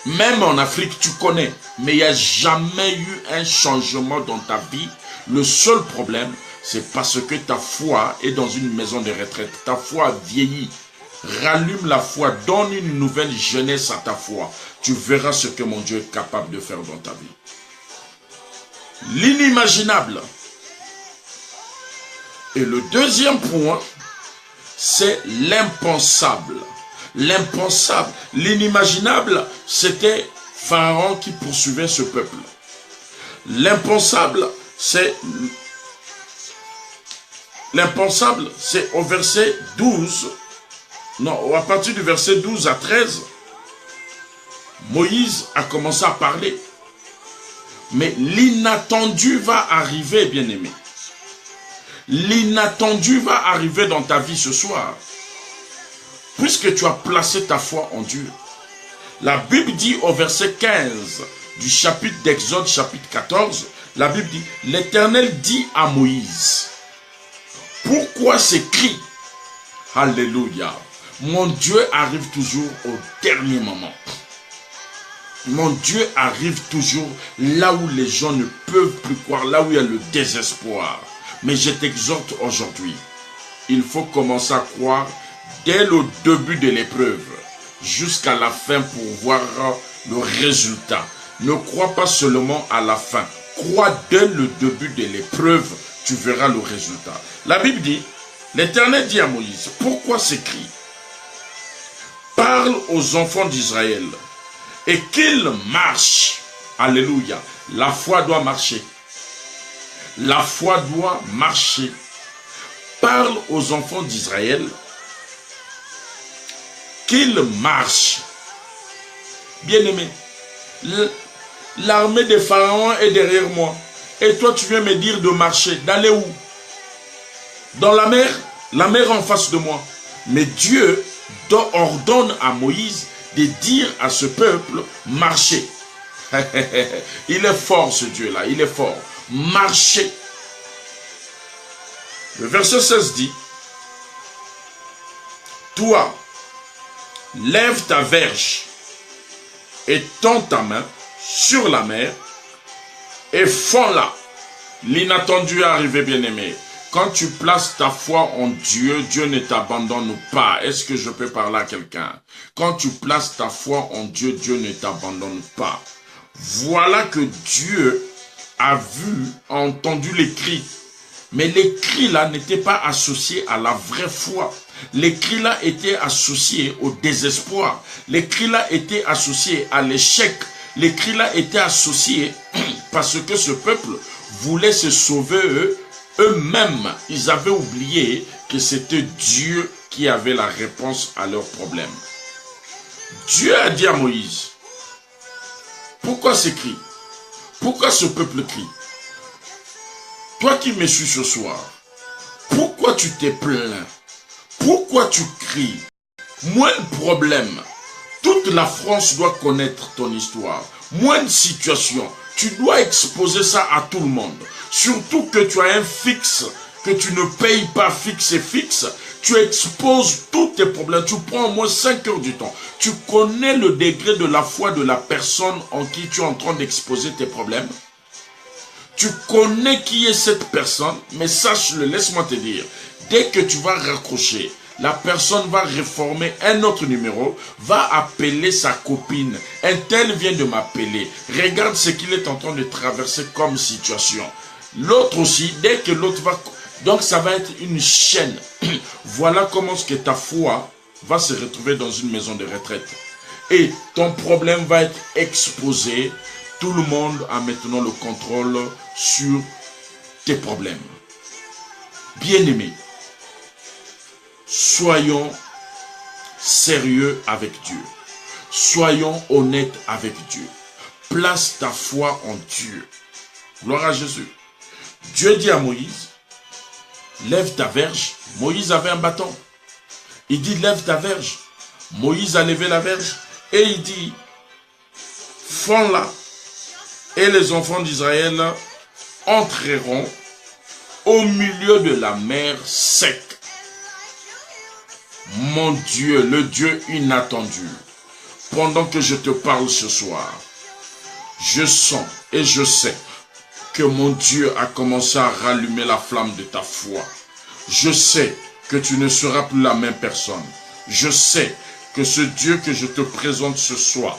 Même en Afrique, tu connais. Mais il n'y a jamais eu un changement dans ta vie. Le seul problème, c'est parce que ta foi est dans une maison de retraite. Ta foi a vieilli. Rallume la foi, donne une nouvelle jeunesse à ta foi. Tu verras ce que mon Dieu est capable de faire dans ta vie. L'inimaginable. Et le deuxième point, c'est l'impensable. L'impensable. L'inimaginable, c'était Pharaon qui poursuivait ce peuple. L'impensable, c'est au verset 12. Non, à partir du verset 12 à 13, Moïse a commencé à parler. Mais l'inattendu va arriver, bien-aimé. L'inattendu va arriver dans ta vie ce soir. Puisque tu as placé ta foi en Dieu. La Bible dit au verset 15 du chapitre d'Exode, chapitre 14, la Bible dit, l'Éternel dit à Moïse, pourquoi ces cris? Alléluia. Mon Dieu arrive toujours au dernier moment. Mon Dieu arrive toujours là où les gens ne peuvent plus croire, là où il y a le désespoir. Mais je t'exhorte aujourd'hui, il faut commencer à croire dès le début de l'épreuve, jusqu'à la fin pour voir le résultat. Ne crois pas seulement à la fin. Crois dès le début de l'épreuve, tu verras le résultat. La Bible dit, l'Éternel dit à Moïse, pourquoi ces cris? Parle aux enfants d'Israël et qu'ils marchent. Alléluia. La foi doit marcher. La foi doit marcher. parle aux enfants d'Israël qu'ils marchent. Bien-aimé, l'armée des pharaons est derrière moi. Et toi, tu viens me dire de marcher. D'aller où? Dans la mer en face de moi. Mais Dieu ordonne à Moïse de dire à ce peuple, marchez. Il est fort ce Dieu-là, il est fort. Marchez. Le verset 16 dit, toi, lève ta verge et tends ta main sur la mer et fonds-la. L'inattendu est arrivé, bien-aimé. Quand tu places ta foi en Dieu, Dieu ne t'abandonne pas. Est-ce que je peux parler à quelqu'un? Quand tu places ta foi en Dieu, Dieu ne t'abandonne pas. Voilà que Dieu a vu, a entendu les cris. Mais les cris là n'étaient pas associés à la vraie foi. Les cris là étaient associés au désespoir. Les cris là étaient associés à l'échec. Les cris là étaient associés parce que ce peuple voulait se sauver eux-mêmes. Ils avaient oublié que c'était Dieu qui avait la réponse à leurs problèmes. Dieu a dit à Moïse, pourquoi ces cris? Pourquoi ce peuple crie? Toi qui me suis ce soir, pourquoi tu t'es plaint? Pourquoi tu cries? Moins de problèmes. Toute la France doit connaître ton histoire. Moins de situations. Tu dois exposer ça à tout le monde. Surtout que tu as un fixe, que tu ne payes pas fixe et fixe. Tu exposes tous tes problèmes. Tu prends au moins 5 heures du temps. Tu connais le degré de la foi de la personne en qui tu es en train d'exposer tes problèmes. Tu connais qui est cette personne, mais sache-le, laisse-moi te dire. Dès que tu vas raccrocher, la personne va réformer un autre numéro, va appeler sa copine. Un tel vient de m'appeler. Regarde ce qu'il est en train de traverser comme situation. L'autre aussi, dès que l'autre va... Donc ça va être une chaîne. Voilà comment ce que ta foi va se retrouver dans une maison de retraite. Et ton problème va être exposé. Tout le monde a maintenant le contrôle sur tes problèmes. Bien-aimés, soyons sérieux avec Dieu. Soyons honnêtes avec Dieu. Place ta foi en Dieu. Gloire à Jésus. Dieu dit à Moïse, lève ta verge. Moïse avait un bâton. Il dit, lève ta verge. Moïse a levé la verge. Et il dit, fonds-la. Et les enfants d'Israël entreront au milieu de la mer sec. Mon Dieu, le Dieu inattendu, pendant que je te parle ce soir, je sens et je sais que mon Dieu a commencé à rallumer la flamme de ta foi. Je sais que tu ne seras plus la même personne. Je sais que ce Dieu que je te présente ce soir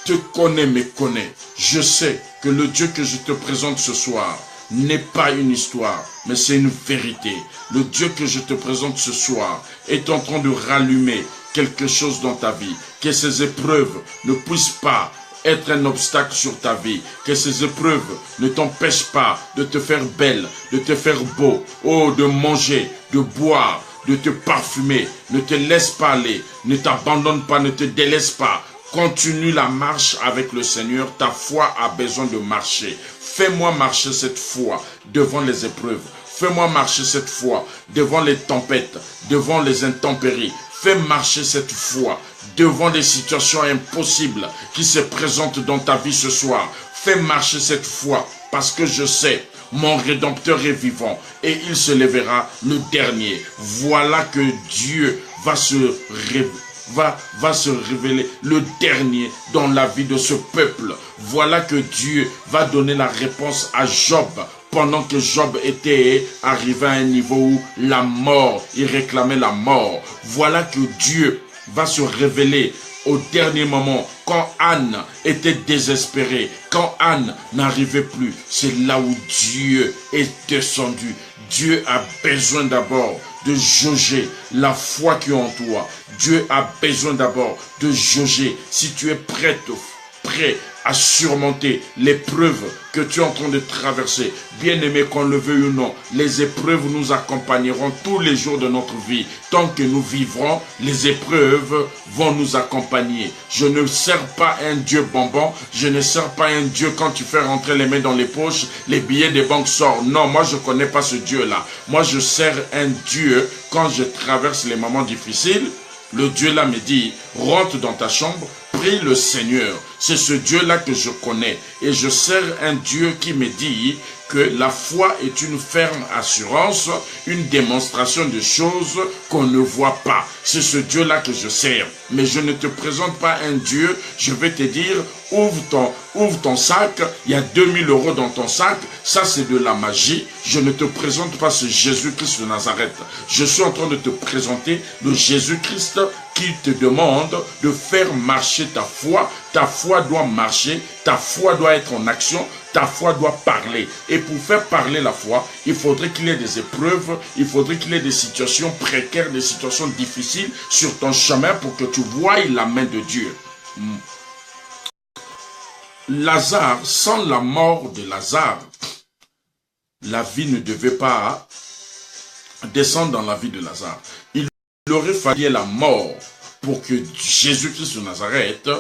te connaît, me connaît. Je sais que le Dieu que je te présente ce soir n'est pas une histoire, mais c'est une vérité. Le Dieu que je te présente ce soir est en train de rallumer quelque chose dans ta vie. Que ces épreuves ne puissent pas être un obstacle sur ta vie. Que ces épreuves ne t'empêchent pas de te faire belle, de te faire beau, oh, de manger, de boire, de te parfumer. Ne te laisse pas aller, ne t'abandonne pas, ne te délaisse pas. Continue la marche avec le Seigneur. Ta foi a besoin de marcher. Fais-moi marcher cette foi devant les épreuves. Fais-moi marcher cette foi devant les tempêtes, devant les intempéries. Fais marcher cette foi devant les situations impossibles qui se présentent dans ta vie ce soir. Fais marcher cette foi parce que je sais, mon Rédempteur est vivant et il se lèvera le dernier. Voilà que Dieu va se révéler le dernier dans la vie de ce peuple. Voilà que Dieu va donner la réponse à Job pendant que Job était arrivé à un niveau où la mort, il réclamait la mort. Voilà que Dieu va se révéler au dernier moment, quand Anne était désespérée, quand Anne n'arrivait plus. C'est là où Dieu est descendu. Dieu a besoin d'abord de jauger la foi qui est en toi. Dieu a besoin d'abord de jauger si tu es prêt à surmonter l'épreuve que tu es en train de traverser. Bien-aimé, qu'on le veuille ou non, les épreuves nous accompagneront tous les jours de notre vie. Tant que nous vivrons, les épreuves vont nous accompagner. Je ne sers pas un Dieu bonbon, je ne sers pas un Dieu quand tu fais rentrer les mains dans les poches, les billets des banques sortent. Non, moi je ne connais pas ce Dieu-là. Moi je sers un Dieu quand je traverse les moments difficiles. Le Dieu-là me dit, rentre dans ta chambre, prie le Seigneur. C'est ce Dieu-là que je connais. Et je sers un Dieu qui me dit que la foi est une ferme assurance, une démonstration de choses qu'on ne voit pas. C'est ce Dieu-là que je sers. Mais je ne te présente pas un Dieu, je vais te dire, ouvre ton sac, il y a 2000 € dans ton sac, ça c'est de la magie. Je ne te présente pas ce Jésus-Christ de Nazareth. Je suis en train de te présenter le Jésus-Christ qui te demande de faire marcher ta foi. Ta foi doit marcher, ta foi doit être en action, ta foi doit parler. Et pour faire parler la foi, il faudrait qu'il y ait des épreuves, il faudrait qu'il y ait des situations précaires, des situations difficiles sur ton chemin pour que tu voies la main de Dieu. Lazare, sans la mort de Lazare, la vie ne devait pas descendre dans la vie de Lazare. Il aurait fallu la mort pour que Jésus-Christ de Nazareth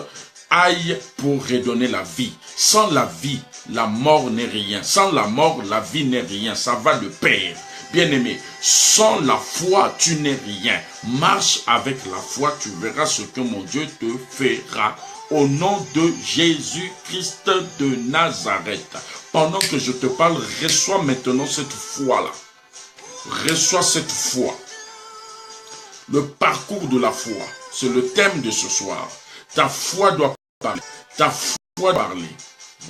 aille pour redonner la vie. Sans la vie, la mort n'est rien. Sans la mort, la vie n'est rien. Ça va de pair. Bien-aimé, sans la foi, tu n'es rien. Marche avec la foi, tu verras ce que mon Dieu te fera. Au nom de Jésus-Christ de Nazareth. Pendant que je te parle, reçois maintenant cette foi-là. Reçois cette foi. Le parcours de la foi, c'est le thème de ce soir. Ta foi doit parler. Ta foi doit parler.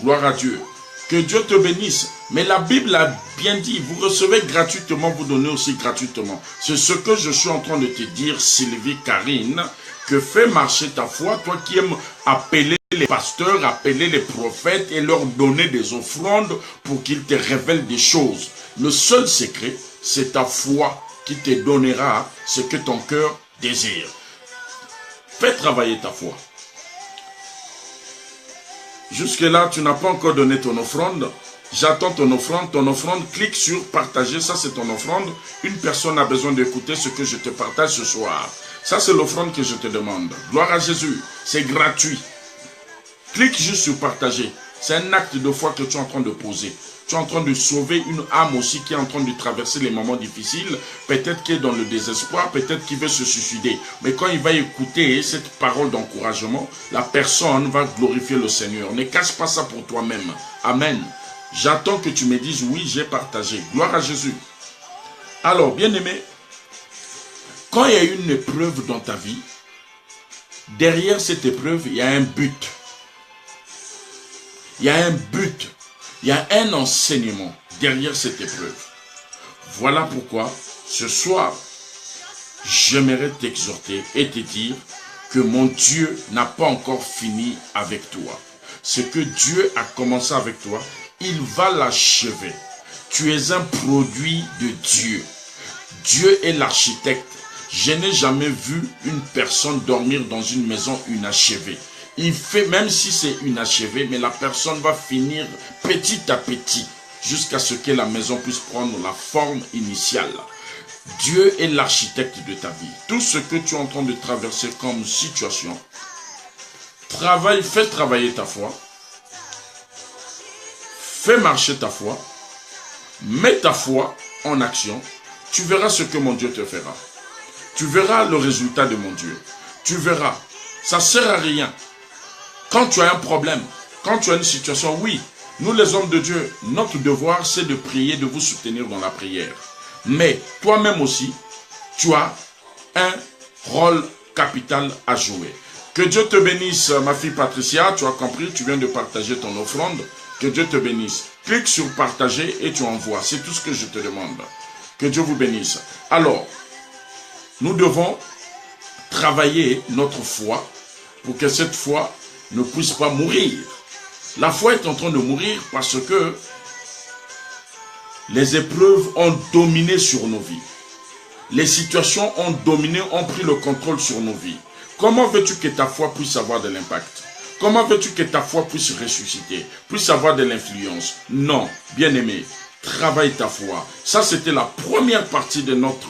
Gloire à Dieu. Que Dieu te bénisse. Mais la Bible a bien dit, vous recevez gratuitement, vous donnez aussi gratuitement. C'est ce que je suis en train de te dire, Sylvie, Karine, que fais marcher ta foi, toi qui aimes appeler les pasteurs, appeler les prophètes et leur donner des offrandes pour qu'ils te révèlent des choses. Le seul secret, c'est ta foi qui te donnera ce que ton cœur désire. Fais travailler ta foi. Jusque-là, tu n'as pas encore donné ton offrande. J'attends ton offrande. Ton offrande, clique sur partager. Ça, c'est ton offrande. Une personne a besoin d'écouter ce que je te partage ce soir. Ça, c'est l'offrande que je te demande. Gloire à Jésus. C'est gratuit. Clique juste sur partager. C'est un acte de foi que tu es en train de poser. Tu es en train de sauver une âme aussi qui est en train de traverser les moments difficiles. Peut-être qu'il est dans le désespoir, peut-être qu'il veut se suicider. Mais quand il va écouter cette parole d'encouragement, la personne va glorifier le Seigneur. Ne cache pas ça pour toi-même. Amen. J'attends que tu me dises, oui, j'ai partagé. Gloire à Jésus. Alors, bien-aimé, quand il y a une épreuve dans ta vie, derrière cette épreuve, il y a un but. Il y a un but. Il y a un enseignement derrière cette épreuve. Voilà pourquoi, ce soir, j'aimerais t'exhorter et te dire que mon Dieu n'a pas encore fini avec toi. Ce que Dieu a commencé avec toi, il va l'achever. Tu es un produit de Dieu. Dieu est l'architecte. Je n'ai jamais vu une personne dormir dans une maison inachevée. Il fait, même si c'est inachevé, mais la personne va finir petit à petit jusqu'à ce que la maison puisse prendre la forme initiale. Dieu est l'architecte de ta vie. Tout ce que tu es en train de traverser comme situation, fais travailler ta foi, fais marcher ta foi, mets ta foi en action, tu verras ce que mon Dieu te fera. Tu verras le résultat de mon Dieu. Tu verras. Ça ne sert à rien. Quand tu as un problème, quand tu as une situation, oui, nous les hommes de Dieu, notre devoir c'est de prier, de vous soutenir dans la prière. Mais toi-même aussi, tu as un rôle capital à jouer. Que Dieu te bénisse, ma fille Patricia, tu as compris, tu viens de partager ton offrande. Que Dieu te bénisse. Clique sur partager et tu envoies. C'est tout ce que je te demande. Que Dieu vous bénisse. Alors, nous devons travailler notre foi pour que cette foi ne puisse pas mourir. La foi est en train de mourir parce que les épreuves ont dominé sur nos vies. Les situations ont dominé, ont pris le contrôle sur nos vies. Comment veux-tu que ta foi puisse avoir de l'impact? Comment veux-tu que ta foi puisse ressusciter, puisse avoir de l'influence? Non, bien-aimé, travaille ta foi. Ça, c'était la première partie de notre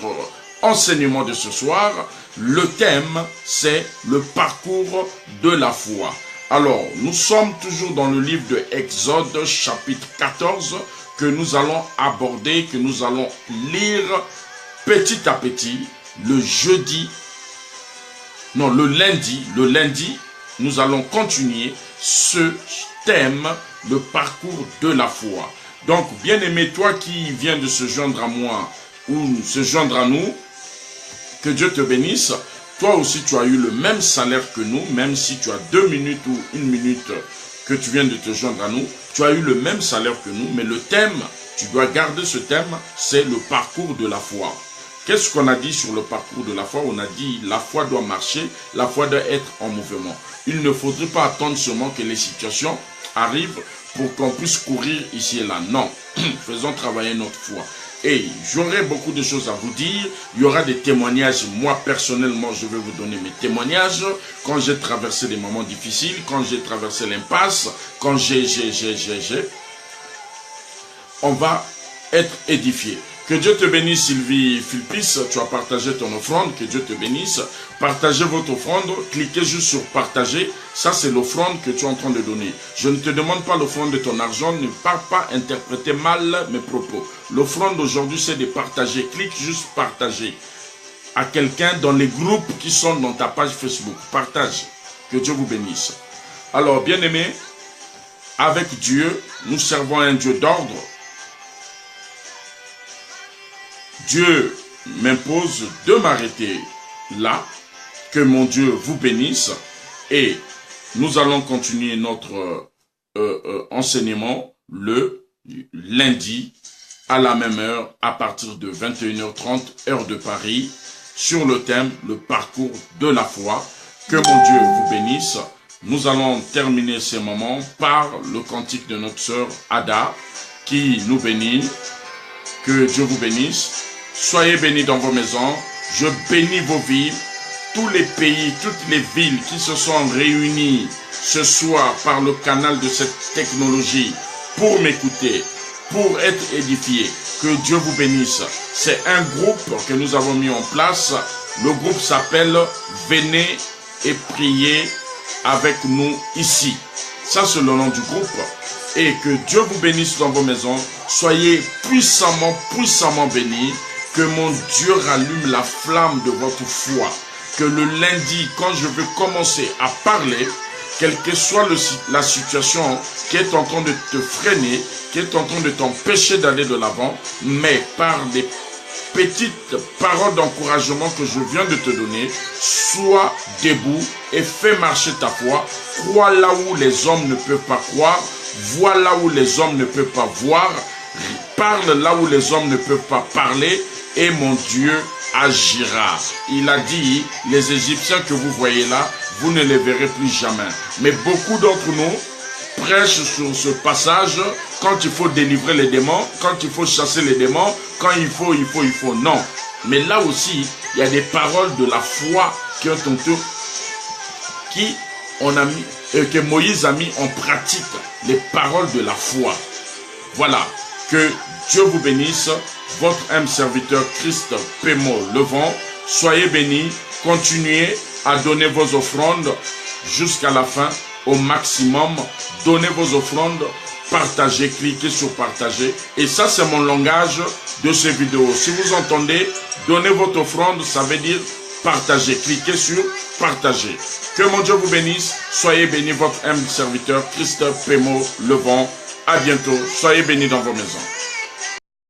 enseignement de ce soir. Le thème, c'est le parcours de la foi. Alors, nous sommes toujours dans le livre de Exode, chapitre 14, que nous allons aborder, que nous allons lire petit à petit, le lundi, nous allons continuer ce thème, le parcours de la foi. Donc, bien-aimé, toi qui viens de se joindre à moi ou se joindre à nous, que Dieu te bénisse. Toi aussi, tu as eu le même salaire que nous, même si tu as 2 minutes ou 1 minute que tu viens de te joindre à nous, tu as eu le même salaire que nous, mais le thème, tu dois garder ce thème, c'est le parcours de la foi. Qu'est-ce qu'on a dit sur le parcours de la foi? On a dit la foi doit marcher, la foi doit être en mouvement. Il ne faudrait pas attendre seulement que les situations arrivent pour qu'on puisse courir ici et là. Non, faisons travailler notre foi. Et j'aurai beaucoup de choses à vous dire. Il y aura des témoignages. Moi, personnellement, je vais vous donner mes témoignages. Quand j'ai traversé des moments difficiles, quand j'ai traversé l'impasse, quand on va être édifié. Que Dieu te bénisse, Sylvie Philpis. Tu as partagé ton offrande. Que Dieu te bénisse. Partagez votre offrande. Cliquez juste sur partager. Ça, c'est l'offrande que tu es en train de donner. Je ne te demande pas l'offrande de ton argent. Ne pas interpréter mal mes propos. L'offrande d'aujourd'hui, c'est de partager. Clique juste partager à quelqu'un dans les groupes qui sont dans ta page Facebook. Partage. Que Dieu vous bénisse. Alors, bien-aimés, avec Dieu, nous servons un Dieu d'ordre. Dieu m'impose de m'arrêter là. Que mon Dieu vous bénisse. Et nous allons continuer notre enseignement le lundi à la même heure, à partir de 21h30, heure de Paris, sur le thème, le parcours de la foi. Que mon Dieu vous bénisse. Nous allons terminer ces moments par le cantique de notre sœur Ada, qui nous bénit. Que Dieu vous bénisse. Soyez bénis dans vos maisons. Je bénis vos vies. Tous les pays, toutes les villes qui se sont réunies ce soir par le canal de cette technologie pour m'écouter, pour être édifiés. Que Dieu vous bénisse. C'est un groupe que nous avons mis en place. Le groupe s'appelle « Venez et priez avec nous ici ». Ça, c'est le nom du groupe. Et que Dieu vous bénisse dans vos maisons. Soyez puissamment bénis. Que mon Dieu rallume la flamme de votre foi. Que le lundi, quand je vais commencer à parler, quelle que soit la situation qui est en train de te freiner, qui est en train de t'empêcher d'aller de l'avant, mais par des petites paroles d'encouragement que je viens de te donner, sois debout et fais marcher ta foi. Crois là où les hommes ne peuvent pas croire, vois là où les hommes ne peuvent pas voir, parle là où les hommes ne peuvent pas parler, et mon Dieu agira. Il a dit, les Égyptiens que vous voyez là, vous ne les verrez plus jamais. Mais beaucoup d'entre nous prêchent sur ce passage quand il faut délivrer les démons, quand il faut chasser les démons, quand il faut. Non. Mais là aussi, il y a des paroles de la foi que Moïse a mis en pratique. Les paroles de la foi. Voilà. Que Dieu vous bénisse. Votre âme serviteur Christ Pémo Levant. Soyez bénis. Continuez à donner vos offrandes jusqu'à la fin, au maximum. Donnez vos offrandes. Partagez, cliquez sur partager. Et ça, c'est mon langage de ces vidéos. Si vous entendez, donnez votre offrande, ça veut dire partager. Cliquez sur partager. Que mon Dieu vous bénisse. Soyez bénis, votre âme serviteur Christ Pémo Levant. À bientôt. Soyez bénis dans vos maisons.